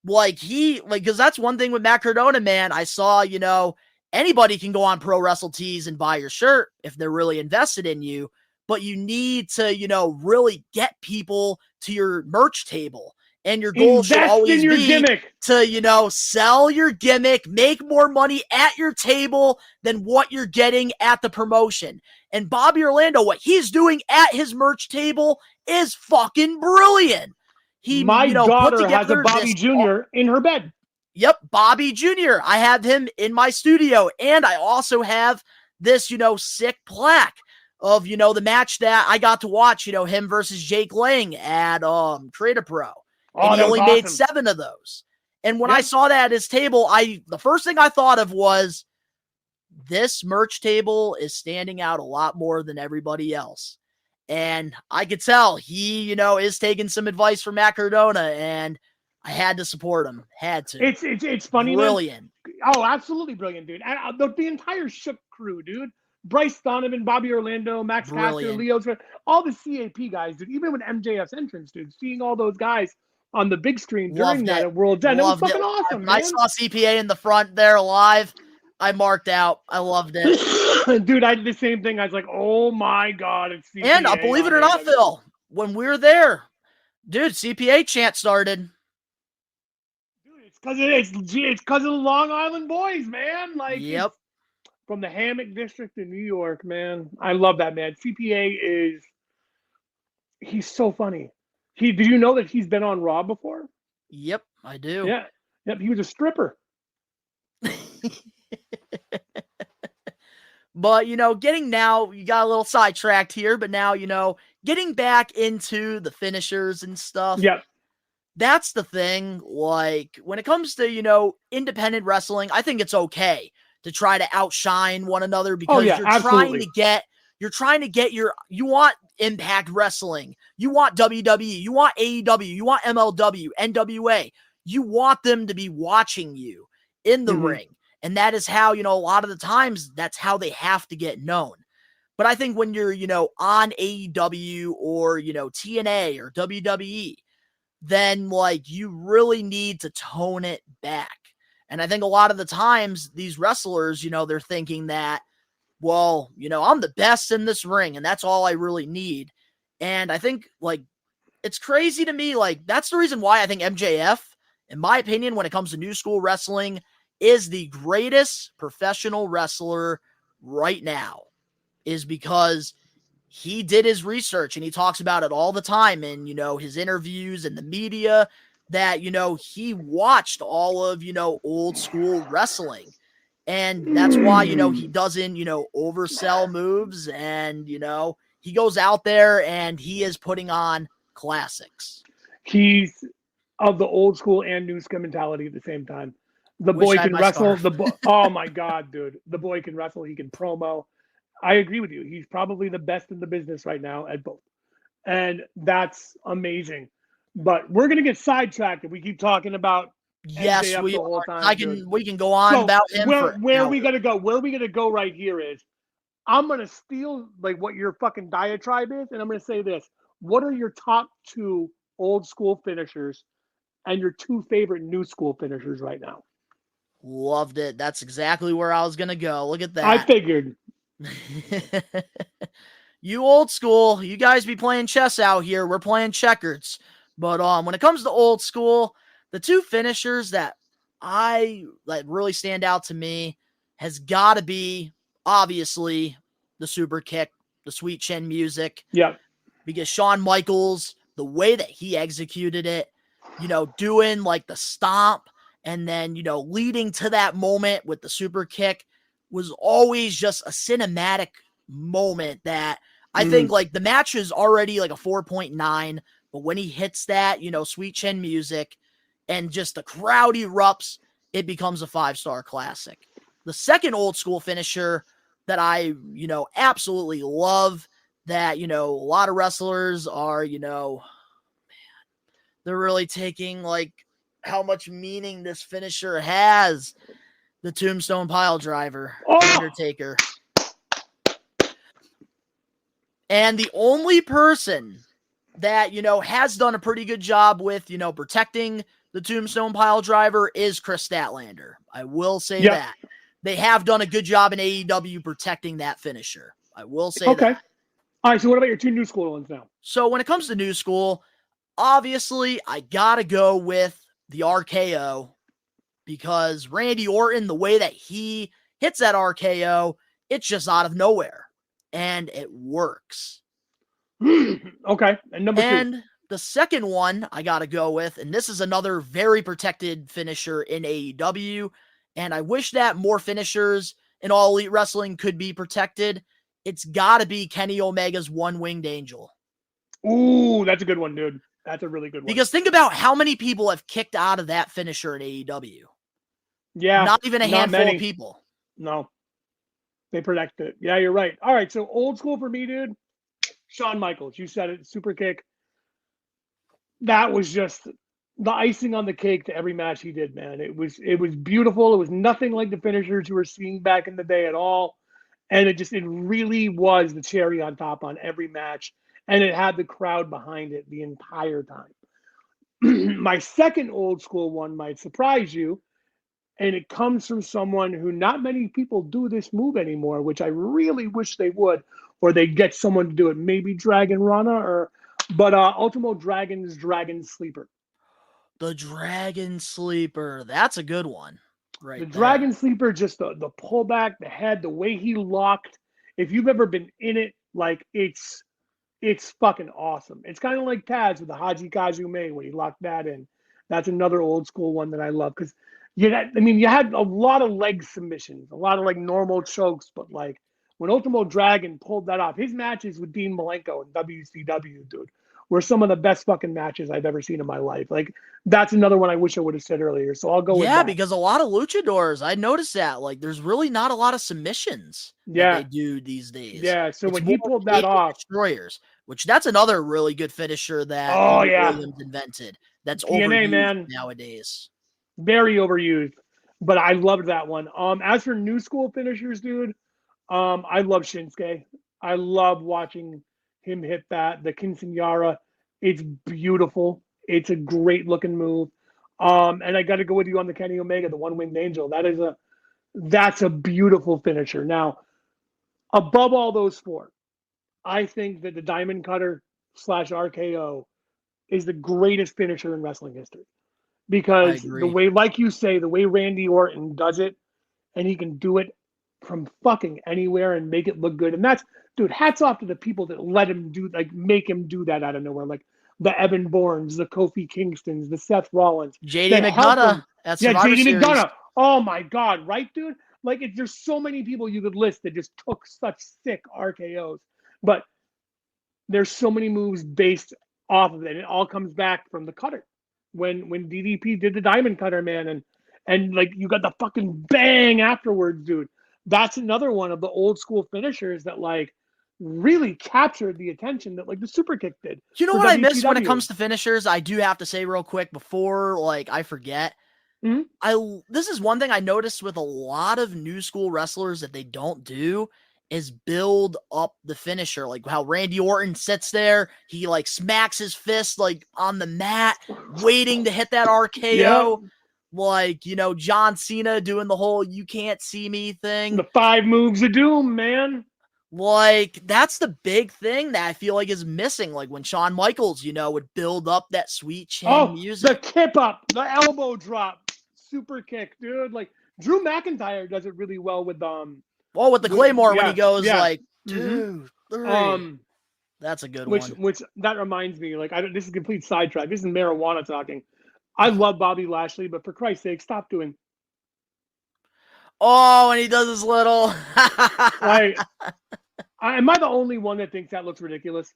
because that's one thing with Matt Cardona, man. I saw, anybody can go on Pro Wrestle Tees and buy your shirt if they're really invested in you, but you need to, really get people to your merch table. And your goal should always be gimmick. To, sell your gimmick, make more money at your table than what you're getting at the promotion. And Bobby Orlando, what he's doing at his merch table is fucking brilliant. My daughter has a Bobby Jr. in her bed. Yep, Bobby Jr. I have him in my studio. And I also have this, sick plaque of, the match that I got to watch, him versus Jake Lang at Creative Pro. And he only made 7 of those. And when I saw that at his table, the first thing I thought of was, this merch table is standing out a lot more than everybody else. And I could tell he, is taking some advice from Matt Cardona, and I had to support him. Had to. It's funny. Brilliant. Oh, absolutely brilliant, dude. And the entire Shook crew, dude. Bryce Donovan, Bobby Orlando, Max Caster, Leo, all the CAP guys, dude. Even with MJF's entrance, dude. Seeing all those guys on the big screen during that at World's End. It was fucking awesome, man. I saw CPA in the front there live. I marked out. I loved it. Dude, I did the same thing. I was like, oh my God, it's CPA. And believe it or not, Phil, when we were there, dude, CPA chant started. Dude, it's because of the Long Island boys, man. Yep. From the Hammock District in New York, man. I love that, man. CPA he's so funny. Did you know that he's been on Raw before? Yep, I do. Yeah. Yep, he was a stripper. But, getting now, you got a little sidetracked here, but now, getting back into the finishers and stuff. Yep. That's the thing. Like, when it comes to, independent wrestling, I think it's okay to try to outshine one another because you're trying to get you want Impact Wrestling, you want WWE, you want AEW, you want MLW, NWA. You want them to be watching you in the ring. And that is how, a lot of the times that's how they have to get known. But I think when you're, on AEW or, TNA or WWE, then you really need to tone it back. And I think a lot of the times these wrestlers, they're thinking that, well, I'm the best in this ring and that's all I really need. And I think it's crazy to me. That's the reason why I think MJF, in my opinion, when it comes to new school wrestling, is the greatest professional wrestler right now, is because he did his research and he talks about it all the time in, his interviews and the media that, he watched all of, old school wrestling. And that's why, he doesn't, oversell moves and, he goes out there and he is putting on classics. He's of the old school and new school mentality at the same time. The Wish boy I had can my wrestle. scarf. Oh my God, dude. The boy can wrestle. He can promo. I agree with you. He's probably the best in the business right now at both. And that's amazing. But we're going to get sidetracked if we keep talking about Yes, MJF we the whole are. time. We can go on So about him for where we hours. gonna go? Where we gonna go right here is I'm gonna steal like what your fucking diatribe is, and I'm gonna say this. What are your top 2 old school finishers and your 2 favorite new school finishers right now? Loved it. That's exactly where I was gonna go. Look at that. I figured. You old school, you guys be playing chess out here. We're playing checkers. But when it comes to old school, the 2 finishers that really stand out to me has got to be obviously the super kick, the sweet chin music. Yeah. Because Shawn Michaels, the way that he executed it, doing like the stomp and then, leading to that moment with the super kick was always just a cinematic moment that I think like the match is already like a 4.9, but when he hits that, sweet chin music and just the crowd erupts, it becomes a 5-star classic. The second old school finisher that I, absolutely love that, a lot of wrestlers are, they're really taking like how much meaning this finisher has. The Tombstone Pile Driver, Undertaker. And the only person that, has done a pretty good job with, protecting the Tombstone Pile Driver is Chris Statlander. I will say that. They have done a good job in AEW protecting that finisher. I will say that. All right, so what about your 2 new school ones now? So when it comes to new school, obviously I got to go with the RKO because Randy Orton, the way that he hits that RKO, it's just out of nowhere. And it works. Okay. And number 2. And the second one I got to go with, and this is another very protected finisher in AEW, and I wish that more finishers in All Elite Wrestling could be protected. It's got to be Kenny Omega's One-Winged Angel. Ooh, that's a good one, dude. That's a really good one. Because think about how many people have kicked out of that finisher in AEW. Yeah. Not even a handful of people. No. They protect it. Yeah, you're right. All right, so old school for me, dude. Shawn Michaels. You said it. Super kick. That was just the icing on the cake to every match he did, man. It was beautiful. It was nothing like the finishers you were seeing back in the day at all. And it really was the cherry on top on every match. And it had the crowd behind it the entire time. My second old school one might surprise you. And it comes from someone who not many people do this move anymore, which I really wish they would, or they get someone to do it. Maybe Dragon Rana but Ultimo Dragon's Dragon Sleeper. The Dragon Sleeper. That's a good one. Right. The Dragon Sleeper, just the pullback, the head, the way he locked. If you've ever been in it, like it's fucking awesome. It's kind of like Taz with the Haji Kazume when he locked that in. That's another old school one that I love because you had a lot of leg submissions, a lot of like normal chokes, but like when Ultimo Dragon pulled that off, his matches with Dean Malenko and WCW, dude, were some of the best fucking matches I've ever seen in my life. Like that's another one I wish I would have said earlier. So I'll go with that. Yeah, because a lot of luchadors, I noticed that like there's really not a lot of submissions that they do these days. Yeah, so when he pulled that off, destroyers, which that's another really good finisher that Williams invented. That's TNA, overused man. Nowadays. Very overused, but I loved that one. As for new school finishers, dude, I love Shinsuke. I love watching him hit that. The Quinceañera, it's beautiful. It's a great looking move. And I got to go with you on the Kenny Omega, the One-Winged Angel. That's a beautiful finisher. Now, above all those 4, I think that the Diamond Cutter / RKO is the greatest finisher in wrestling history. Because the way, like you say, the way Randy Orton does it, and he can do it from fucking anywhere and make it look good. And that's, dude, hats off to the people that let him make him do that out of nowhere. Like the Evan Bournes, the Kofi Kingstons, the Seth Rollins. JD McDonough. JD McDonough. Oh my God, right, dude? Like, there's so many people you could list that just took such sick RKOs. But there's so many moves based off of it. And it all comes back from the cutter. When DDP did the diamond cutter, man, and like you got the fucking bang afterwards, dude. That's another one of the old school finishers that like really captured the attention that like the super kick did. You know for what I miss when it WCW. comes to finishers? I do have to say real quick before like I forget. Mhm. This is one thing I noticed with a lot of new school wrestlers that they don't do is build up the finisher. Like how Randy Orton sits there, he like smacks his fist like on the mat, waiting to hit that RKO. Yep. Like, you know, John Cena doing the whole "you can't see me" thing. The 5 moves of doom, man. Like, that's the big thing that I feel like is missing. Like when Shawn Michaels, you know, would build up that sweet chin music. The kip up, the elbow drop, super kick, dude. Like Drew McIntyre does it really well with Well, with the Claymore when he goes yeah. like Mhm. 2, 3. That's a good one. Which that reminds me, like this is a complete sidetrack. This is marijuana talking. I love Bobby Lashley, but for Christ's sake, stop doing. Oh, and he does his little. Like, am I the only one that thinks that looks ridiculous?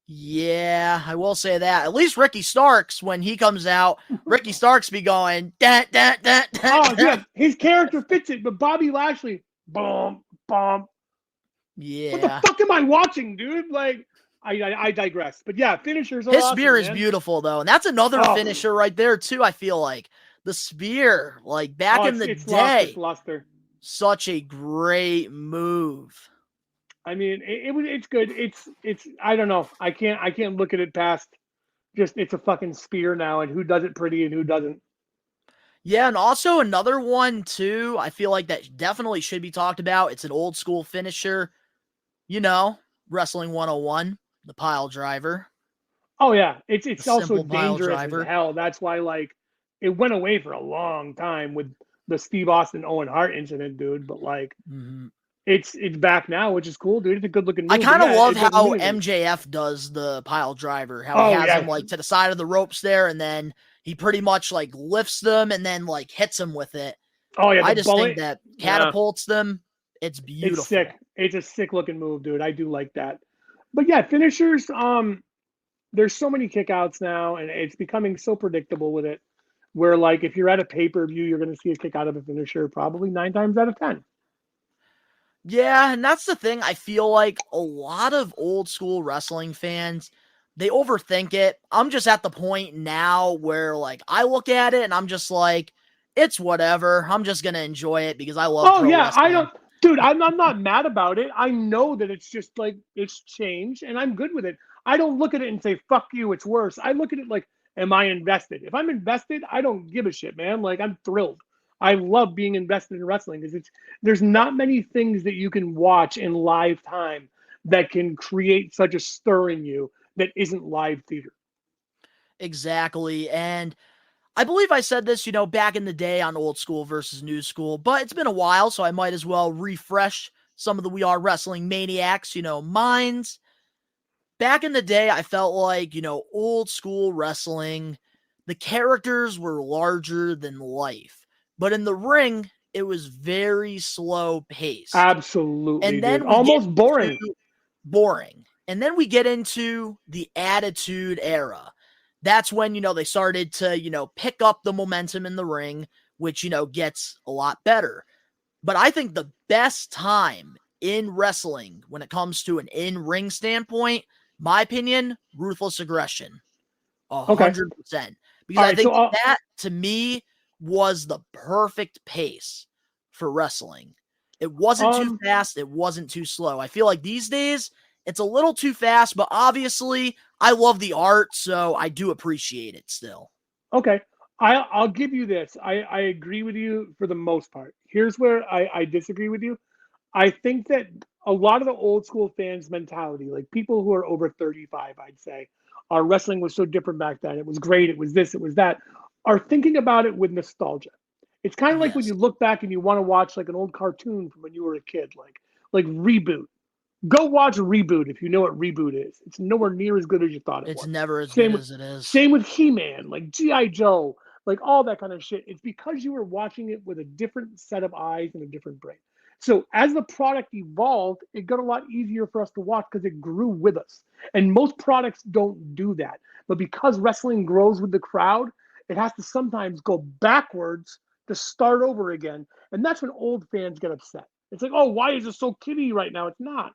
Yeah, I will say that. At least Ricky Starks, when he comes out, Ricky Starks be going, da, da, da, da, Oh, yeah, his character fits it, but Bobby Lashley, boom, boom. Yeah. What the fuck am I watching, dude? Like, I digress. But yeah, finishers are His awesome, spear is man. beautiful, though. And that's another finisher right there, too, I feel like. The spear, like back in the day, luster. Such a great move. I mean, it's good. It's I don't know. I can't look at it past just it's a fucking spear now, and who does it pretty and who doesn't. Yeah, and also another one, too, I feel like that definitely should be talked about. It's an old school finisher. You know, Wrestling 101, the pile driver. Oh, yeah. It's also pile dangerous driver. as hell. That's why, like, it went away for a long time with the Steve Austin Owen Hart incident, dude. But, like, it's back now, which is cool, dude. It's a good looking move. I kind of love how amazing. MJF does the pile driver. How he has him, like, to the side of the ropes there, and then he pretty much, like, lifts them and then, like, hits them with it. Oh, yeah. I just think that catapults them. It's beautiful. It's sick. It's a sick looking move, dude. I do like that. But yeah, finishers, there's so many kickouts now, and it's becoming so predictable with it. Where like if you're at a pay-per-view, you're gonna see a kick out of a finisher probably 9 times out of 10. Yeah, and that's the thing. I feel like a lot of old school wrestling fans, they overthink it. I'm just at the point now where like I look at it and I'm just like, it's whatever. I'm just gonna enjoy it because I love pro wrestling. I don't. Dude, I'm not mad about it. I know that it's just like it's changed, and I'm good with it. I don't look at it and say "fuck you," it's worse. I look at it like, am I invested? If I'm invested, I don't give a shit, man. Like I'm thrilled. I love being invested in wrestling because there's not many things that you can watch in live time that can create such a stir in you that isn't live theater. Exactly, and I believe I said this, you know, back in the day on old school versus new school, but it's been a while, so I might as well refresh some of the We Are Wrestling maniacs, you know, minds. Back in the day, I felt like, you know, old school wrestling, the characters were larger than life, but in the ring, it was very slow paced. Absolutely, and then almost boring. Boring. And then we get into the Attitude Era. That's when, you know, they started to, you know, pick up the momentum in the ring, which, you know, gets a lot better. But I think the best time in wrestling when it comes to an in-ring standpoint, my opinion, Ruthless Aggression. 100%. Because I think that, to me, was the perfect pace for wrestling. It wasn't too fast. It wasn't too slow. I feel like these days, it's a little too fast, but obviously I love the art, so I do appreciate it still. Okay. I'll give you this. I agree with you for the most part. Here's where I disagree with you. I think that a lot of the old school fans' mentality, like people who are over 35, I'd say, our wrestling was so different back then. It was great. It was this, it was that, are thinking about it with nostalgia. It's kind of like when you look back and you want to watch like an old cartoon from when you were a kid, like Reboot. Go watch Reboot if you know what Reboot is. It's nowhere near as good as you thought it was. It's never as good as it is. Same with He-Man, like G.I. Joe, like all that kind of shit. It's because you were watching it with a different set of eyes and a different brain. So as the product evolved, it got a lot easier for us to watch because it grew with us. And most products don't do that. But because wrestling grows with the crowd, it has to sometimes go backwards to start over again. And that's when old fans get upset. It's like, oh, why is it so kiddie right now? It's not.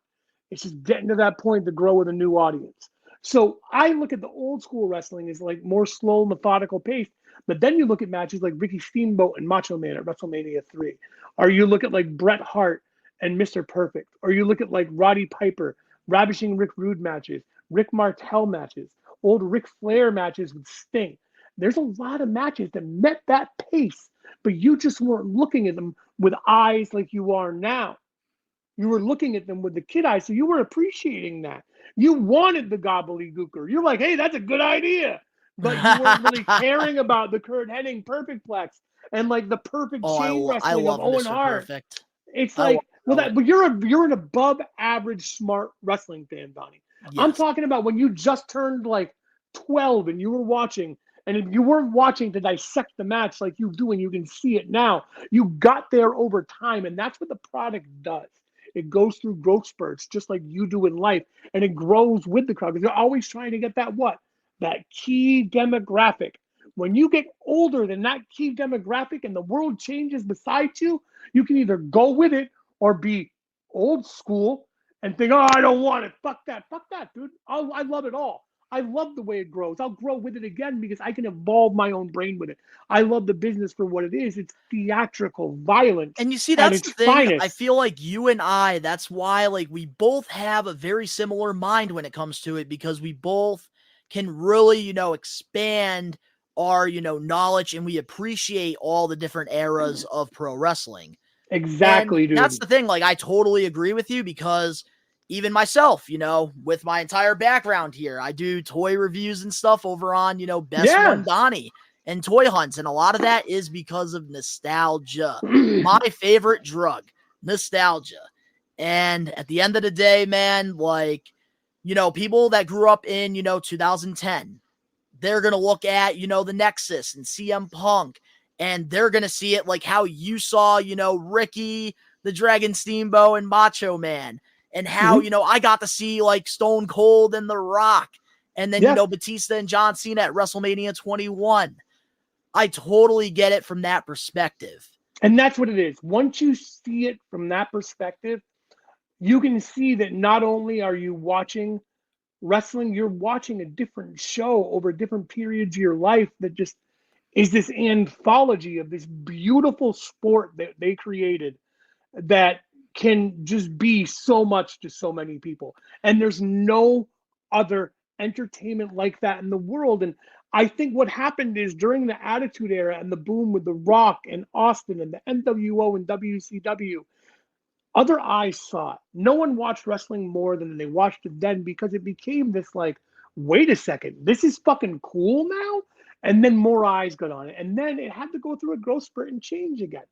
It's just getting to that point to grow with a new audience. So I look at the old school wrestling as like more slow, methodical pace. But then you look at matches like Ricky Steamboat and Macho Man at WrestleMania 3. Or you look at like Bret Hart and Mr. Perfect. Or you look at like Roddy Piper, Ravishing Rick Rude matches, Rick Martel matches, old Ric Flair matches with Sting. There's a lot of matches that met that pace, but you just weren't looking at them with eyes like you are now. You were looking at them with the kid eye, so you were appreciating that. You wanted the gobbledygooker. You're like, hey, that's a good idea. But you weren't really caring about the Kurt Hennig Perfectplex and like the perfect chain wrestling of Owen Mr. Hart. Perfect. It's like, but you're an above average smart wrestling fan, Donnie. Yes. I'm talking about when you just turned like 12 and you were watching, and if you weren't watching to dissect the match like you do and you can see it now, you got there over time, and that's what the product does. It goes through growth spurts just like you do in life, and it grows with the crowd because they're always trying to get that key demographic. When you get older than that key demographic and the world changes beside you, you can either go with it or be old school and think, oh, I don't want it. Fuck that, dude. I love it all. I love the way it grows. I'll grow with it again because I can evolve my own brain with it. I love the business for what it is. It's theatrical violence. And you see, that's the thing. Finest. I feel like you and I, that's why like we both have a very similar mind when it comes to it, because we both can really, expand our, knowledge, and we appreciate all the different eras of pro wrestling. Exactly, and dude. That's the thing. Like, I totally agree with you because even myself, with my entire background here, I do toy reviews and stuff over on, Best One Donnie and Toy Hunts. And a lot of that is because of nostalgia. My favorite drug, nostalgia. And at the end of the day, man, like, people that grew up in, 2010, they're going to look at, the Nexus and CM Punk, and they're going to see it like how you saw, Ricky, the Dragon Steamboat, and Macho Man. And how, I got to see like Stone Cold and The Rock. And then, Batista and John Cena at WrestleMania 21. I totally get it from that perspective. And that's what it is. Once you see it from that perspective, you can see that not only are you watching wrestling, you're watching a different show over different periods of your life that just is this anthology of this beautiful sport that they created that can just be so much to so many people. And there's no other entertainment like that in the world. And I think what happened is during the Attitude Era and the boom with The Rock and Austin and the NWO and WCW, other eyes saw it. No one watched wrestling more than they watched it then because it became this like, wait a second, this is fucking cool now? And then more eyes got on it. And then it had to go through a growth spurt and change again.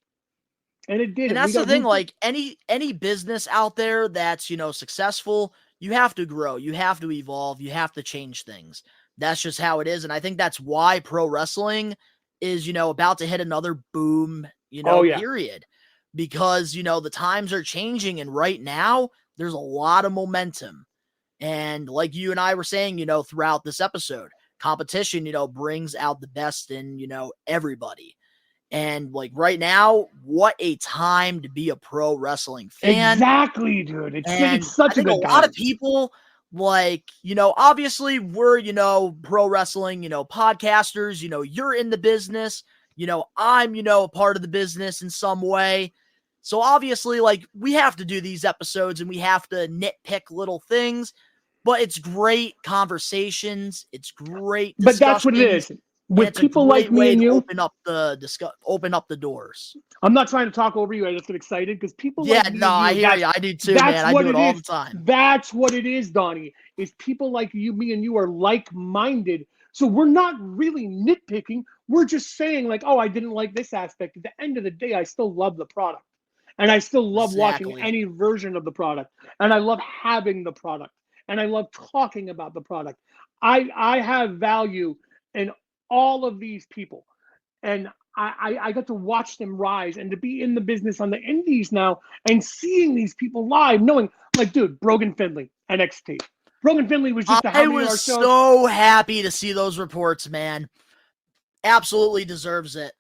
And it did. And that's the thing, like any business out there that's, successful, you have to grow, you have to evolve, you have to change things. That's just how it is. And I think that's why pro wrestling is, about to hit another boom, period. Because, the times are changing, and right now there's a lot of momentum. And like you and I were saying, throughout this episode, competition, brings out the best in, everybody. And like right now, what a time to be a pro wrestling fan. Exactly, dude. It's such a good time. A lot of people, like, obviously we're, pro wrestling, podcasters, you're in the business, I'm, a part of the business in some way. So obviously, like, we have to do these episodes and we have to nitpick little things, but it's great conversations. It's great discussions. But that's what it is. With people like me and you, open up the doors. I'm not trying to talk over you. I just get excited because people. Yeah, like me I hear you. I do too, man. I do it all the time. That's what it is, Donnie. Is people like you, me, and you are like-minded. So we're not really nitpicking. We're just saying like, oh, I didn't like this aspect. At the end of the day, I still love the product, and I still love watching any version of the product, and I love having the product, and I love talking about the product. I have value in all of these people, and I got to watch them rise and to be in the business on the indies now and seeing these people live, knowing, like, dude, Brogan Finley, NXT. Brogan Finley was just I was so happy to see those reports, man. Absolutely deserves it.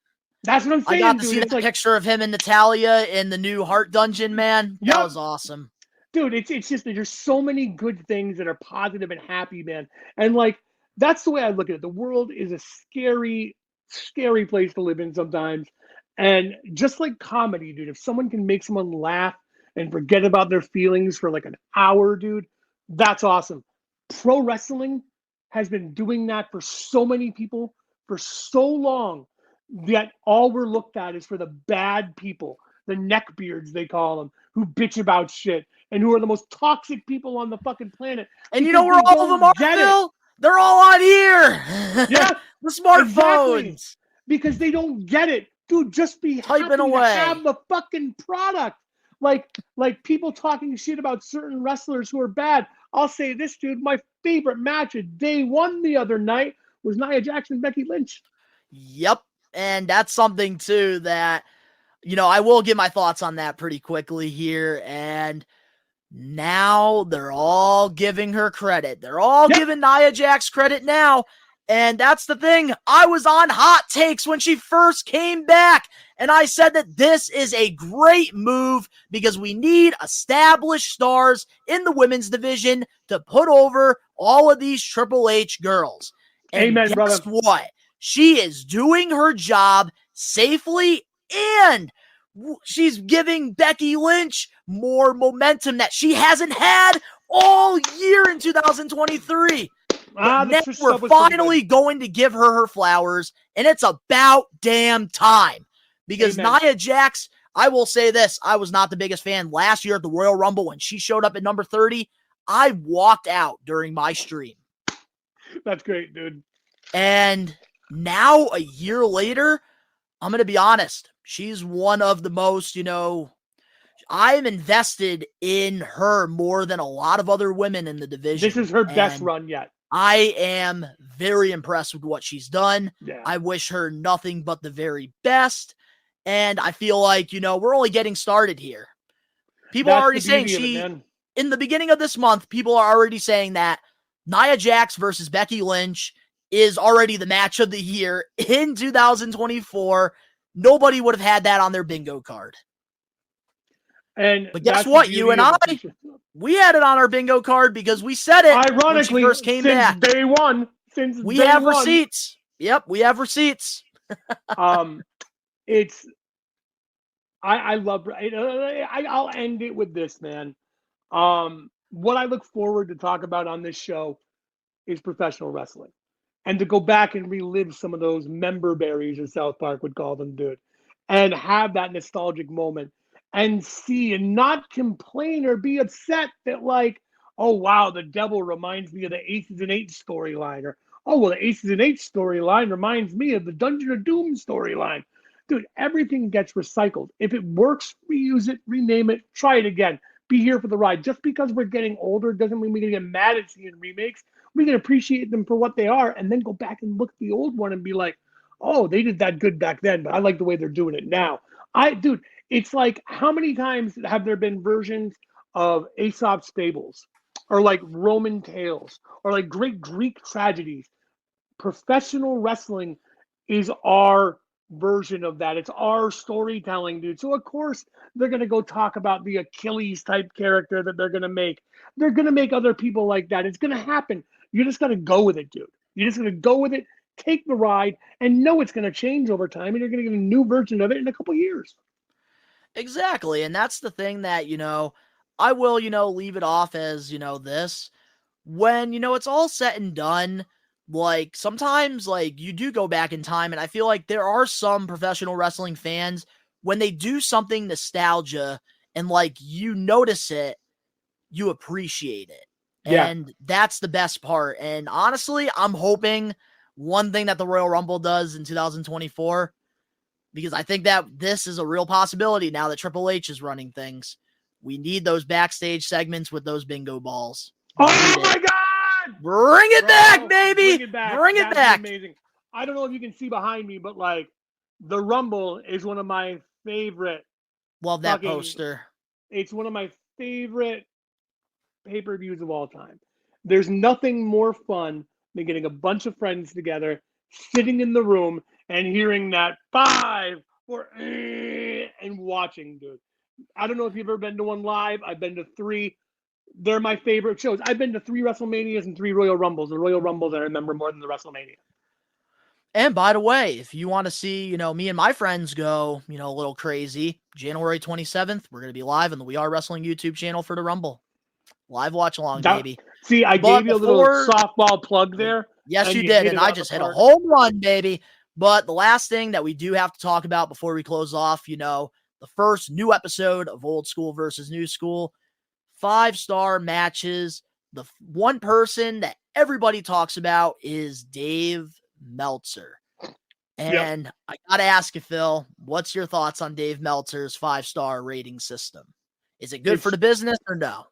That's what I'm saying, I got to dude. see It's that like, picture of him and Natalia in the new Heart Dungeon, man. That Yep. was awesome. Dude, it's just there's so many good things that are positive and happy, man. And like that's the way I look at it. The world is a scary, scary place to live in sometimes. And just like comedy, dude, if someone can make someone laugh and forget about their feelings for like an hour, dude, that's awesome. Pro wrestling has been doing that for so many people for so long that all we're looked at is for the bad people, the neckbeards, they call them, who bitch about shit and who are the most toxic people on the fucking planet. And you know where all of them are, Phil? They're all on here. Yeah. The smartphones. Exactly. Because they don't get it. Dude, just be typing happy away. To have the fucking product. Like people talking shit about certain wrestlers who are bad. I'll say this, dude. My favorite match of day one the other night was Nia Jax and Becky Lynch. Yep. And that's something, too, that, you know, I will give my thoughts on that pretty quickly here. And now they're all giving her credit. They're all giving Nia Jax credit now. And that's the thing. I was on Hot Takes when she first came back. And I said that this is a great move because we need established stars in the women's division to put over all of these Triple H girls. And amen, guess brother. what? She is doing her job safely, and she's giving Becky Lynch more momentum that she hasn't had all year in 2023. Now we're finally going to give her flowers, and it's about damn time. Because Nia Jax, I will say this, I was not the biggest fan last year at the Royal Rumble when she showed up at number 30. I walked out during my stream. That's great, dude. And now, a year later, I'm going to be honest, she's one of the most, you know, I'm invested in her more than a lot of other women in the division. This is her best run yet. I am very impressed with what she's done. Yeah. I wish her nothing but the very best. And I feel like, you know, we're only getting started here. People are already saying in the beginning of this month, people are already saying that Nia Jax versus Becky Lynch is already the match of the year in 2024. Nobody would have had that on their bingo card. But guess what? You and I, we had it on our bingo card because we said it ironically when she first came back. Day one. We have receipts. Yep, we have receipts. It's I love I'll end it with this, man. What I look forward to talk about on this show is professional wrestling. And to go back and relive some of those member berries, as South Park would call them, dude, and have that nostalgic moment and see and not complain or be upset that, like, oh, wow, the devil reminds me of the Aces and Eights storyline, or, oh, well, the Aces and Eights storyline reminds me of the Dungeon of Doom storyline. Dude, everything gets recycled. If it works, reuse it, rename it, try it again. Be here for the ride. Just because we're getting older doesn't mean we're going to get mad at seeing remakes. We can appreciate them for what they are and then go back and look at the old one and be like, oh, they did that good back then, but I like the way they're doing it now. Dude, it's like, how many times have there been versions of Aesop's Fables or like Roman Tales or like great Greek tragedies? Professional wrestling is our version of that. It's our storytelling, dude. So of course they're going to go talk about the Achilles type character that they're going to make. They're going to make other people like that. It's going to happen. You just got to go with it, dude. You're just going to go with it, take the ride, and know it's going to change over time, and you're going to get a new version of it in a couple years. Exactly, and that's the thing that, you know, I will, you know, leave it off as, you know, this. When, you know, it's all said and done, like, sometimes, like, you do go back in time, and I feel like there are some professional wrestling fans, when they do something nostalgia, and, like, you notice it, you appreciate it. Yeah. And that's the best part. And honestly, I'm hoping one thing that the Royal Rumble does in 2024, because I think that this is a real possibility now that Triple H is running things. We need those backstage segments with those bingo balls. Oh my God! Bring it back, baby! Bring it back. Bring it back. Amazing. I don't know if you can see behind me, but like The Rumble is one of my favorite. Love that fucking- poster. It's one of my favorite pay-per-views of all time. There's nothing more fun than getting a bunch of friends together, sitting in the room, and hearing that 5, 4, and watching, dude. I don't know if you've ever been to one live. I've been to 3. They're my favorite shows. I've been to 3 WrestleManias and 3 Royal Rumbles. The Royal Rumbles I remember more than the WrestleMania. And by the way, if you want to see, me and my friends go, a little crazy, January 27th, we're going to be live on the We Are Wrestling YouTube channel for the Rumble. Live watch along, baby. See, I gave you a little softball plug there. Yes, you did. And I just hit a home run, baby. But the last thing that we do have to talk about before we close off, the first new episode of Old School versus New School, 5-star matches. The one person that everybody talks about is Dave Meltzer. And I got to ask you, Phil, what's your thoughts on Dave Meltzer's 5-star rating system? Is it good for the business or no?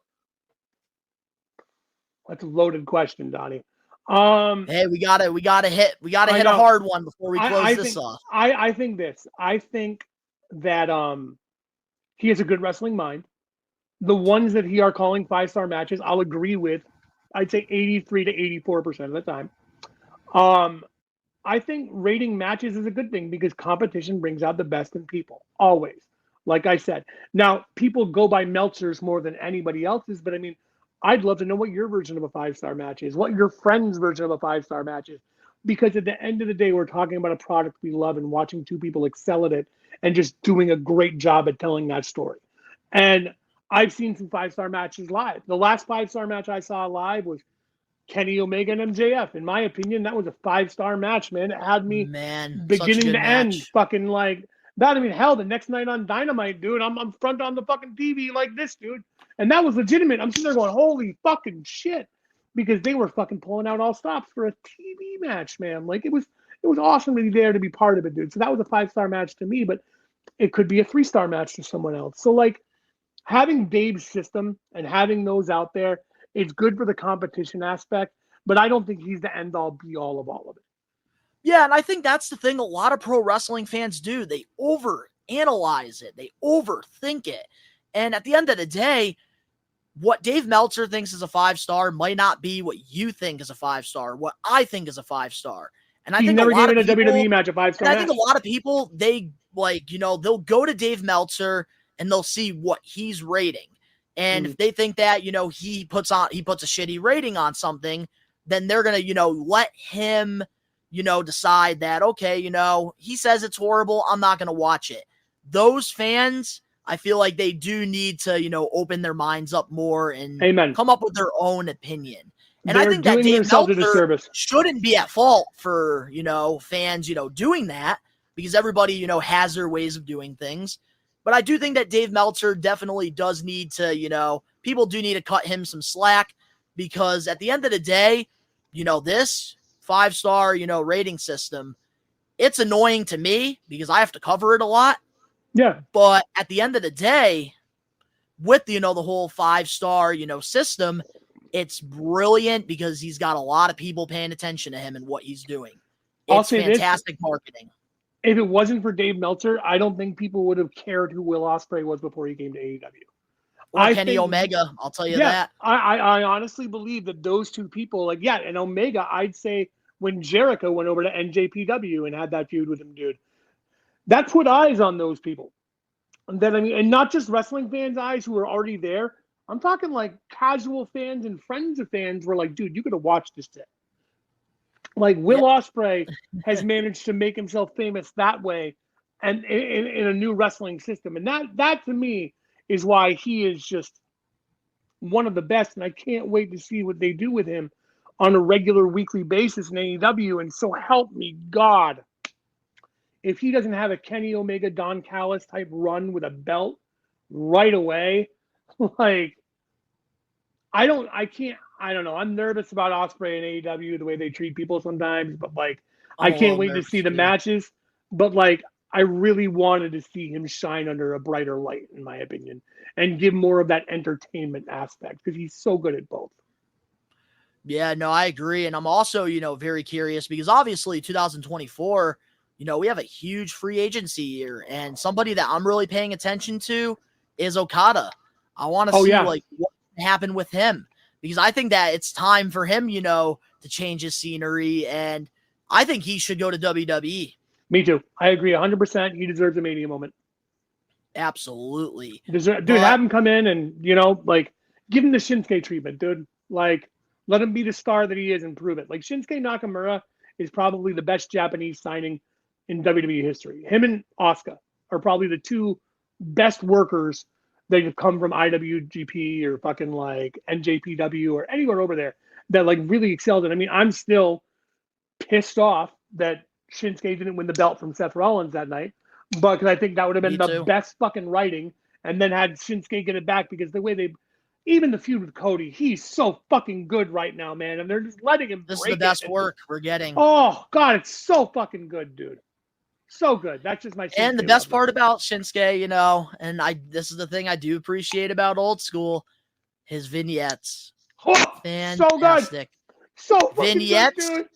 That's a loaded question, Donnie. Hey, we gotta hit a hard one before we close this off. I think this. I think that he has a good wrestling mind. The ones that he are calling 5-star matches, I'll agree with. I'd say 83 to 84% of the time. I think rating matches is a good thing because competition brings out the best in people, always. Like I said. Now, people go by Meltzer's more than anybody else's, but I mean, I'd love to know what your version of a 5-star match is, what your friend's version of a 5-star match is. Because at the end of the day, we're talking about a product we love and watching 2 people excel at it and just doing a great job at telling that story. And I've seen some 5-star matches live. The last 5-star match I saw live was Kenny Omega and MJF. In my opinion, that was a 5-star match, man. It had me beginning to end fucking like that. I mean, hell, the next night on Dynamite, dude, I'm front on the fucking TV like this, dude. And that was legitimate. I'm sitting there going, holy fucking shit. Because they were fucking pulling out all stops for a TV match, man. Like, it was awesome to be there to be part of it, dude. So that was a 5-star match to me, but it could be a 3-star match to someone else. So, like, having Dave's system and having those out there, it's good for the competition aspect, but I don't think he's the end-all, be-all of all of it. Yeah, and I think that's the thing a lot of pro wrestling fans do. They overanalyze it. They overthink it. And at the end of the day, what Dave Meltzer thinks is a 5-star might not be what you think is a 5-star, what I think is a 5-star. And I think never a lot gave of a people, WWE match a 5-star match. I think a lot of people, they they'll go to Dave Meltzer and they'll see what he's rating. And if they think that, he puts a shitty rating on something, then they're going to, let him, decide that, okay, he says it's horrible. I'm not going to watch it. Those fans, I feel like they do need to, open their minds up more and come up with their own opinion. And I think that Dave Meltzer shouldn't be at fault for, fans, doing that because everybody, has their ways of doing things. But I do think that Dave Meltzer definitely does need to, people do need to cut him some slack because at the end of the day, this 5-star, rating system, it's annoying to me because I have to cover it a lot. Yeah. But at the end of the day, with, the whole 5-star, system, it's brilliant because he's got a lot of people paying attention to him and what he's doing. It's fantastic marketing. If it wasn't for Dave Meltzer, I don't think people would have cared who Will Ospreay was before he came to AEW. Or Kenny Omega, I'll tell you that. I honestly believe that those 2 people, and Omega, I'd say when Jericho went over to NJPW and had that feud with him, dude, that put eyes on those people. And then, and not just wrestling fans' eyes who were already there. I'm talking like casual fans and friends of fans were like, dude, you could have watched this shit. Like Will Ospreay has managed to make himself famous that way and in a new wrestling system. And that to me is why he is just one of the best. And I can't wait to see what they do with him on a regular weekly basis in AEW. And so help me God, if he doesn't have a Kenny Omega, Don Callis type run with a belt right away, I don't know. I'm nervous about Ospreay and AEW, the way they treat people sometimes, but I can't wait to see the matches. But I really wanted to see him shine under a brighter light, in my opinion, and give more of that entertainment aspect because he's so good at both. Yeah, no, I agree. And I'm also, very curious because obviously 2024, we have a huge free agency year, and somebody that I'm really paying attention to is Okada. I want to see like what happened with him, because I think that it's time for him, to change his scenery, and I think he should go to WWE. Me too. I agree 100%. He deserves a Mania moment. Absolutely. Dude, have him come in and, like, give him the Shinsuke treatment, dude. Like, let him be the star that he is and prove it. Like, Shinsuke Nakamura is probably the best Japanese signing in WWE history. Him and Asuka are probably the two best workers that have come from IWGP or fucking, like, NJPW or anywhere over there that, like, really excelled. And I mean, I'm still pissed off that Shinsuke didn't win the belt from Seth Rollins that night, but because I think that would have been the best fucking writing, and then had Shinsuke get it back, because the way even the feud with Cody, he's so fucking good right now, man, and they're just letting him. This is the best work we're getting. Oh God, it's so fucking good, dude. So good. That's just my. Shinsuke and the best part about Shinsuke, and this is the thing I do appreciate about Old School, his vignettes. Oh, fantastic. So good. So vignettes. Good, dude.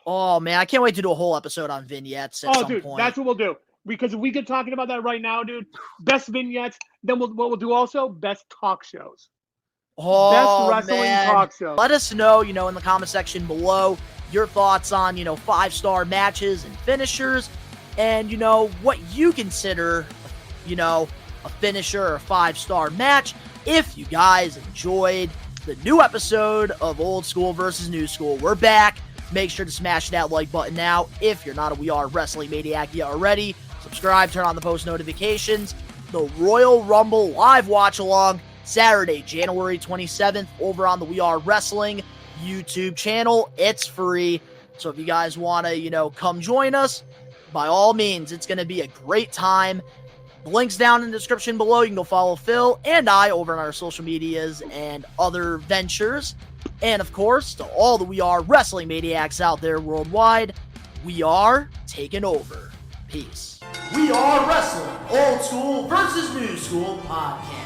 Oh man, I can't wait to do a whole episode on vignettes at some point. That's what we'll do. Because if we get talking about that right now, dude, best vignettes, then what we'll do also, best talk shows. Oh, best wrestling talk shows. Let us know, in the comment section below, your thoughts on, 5-star matches and finishers, and, what you consider, a finisher or a 5-star match. If you guys enjoyed the new episode of Old School versus New School, we're back. Make sure to smash that like button now. If you're not a We Are Wrestling Maniac yet already, subscribe, turn on the post notifications. The Royal Rumble live watch along Saturday, January 27th, over on the We Are Wrestling YouTube channel. It's free. So if you guys want to, come join us, by all means, it's going to be a great time. The link's down in the description below. You can go follow Phil and I over on our social medias and other ventures. And of course, to all the We Are Wrestling Maniacs out there worldwide, we are taking over. Peace. We Are Wrestling Old School versus New School podcast.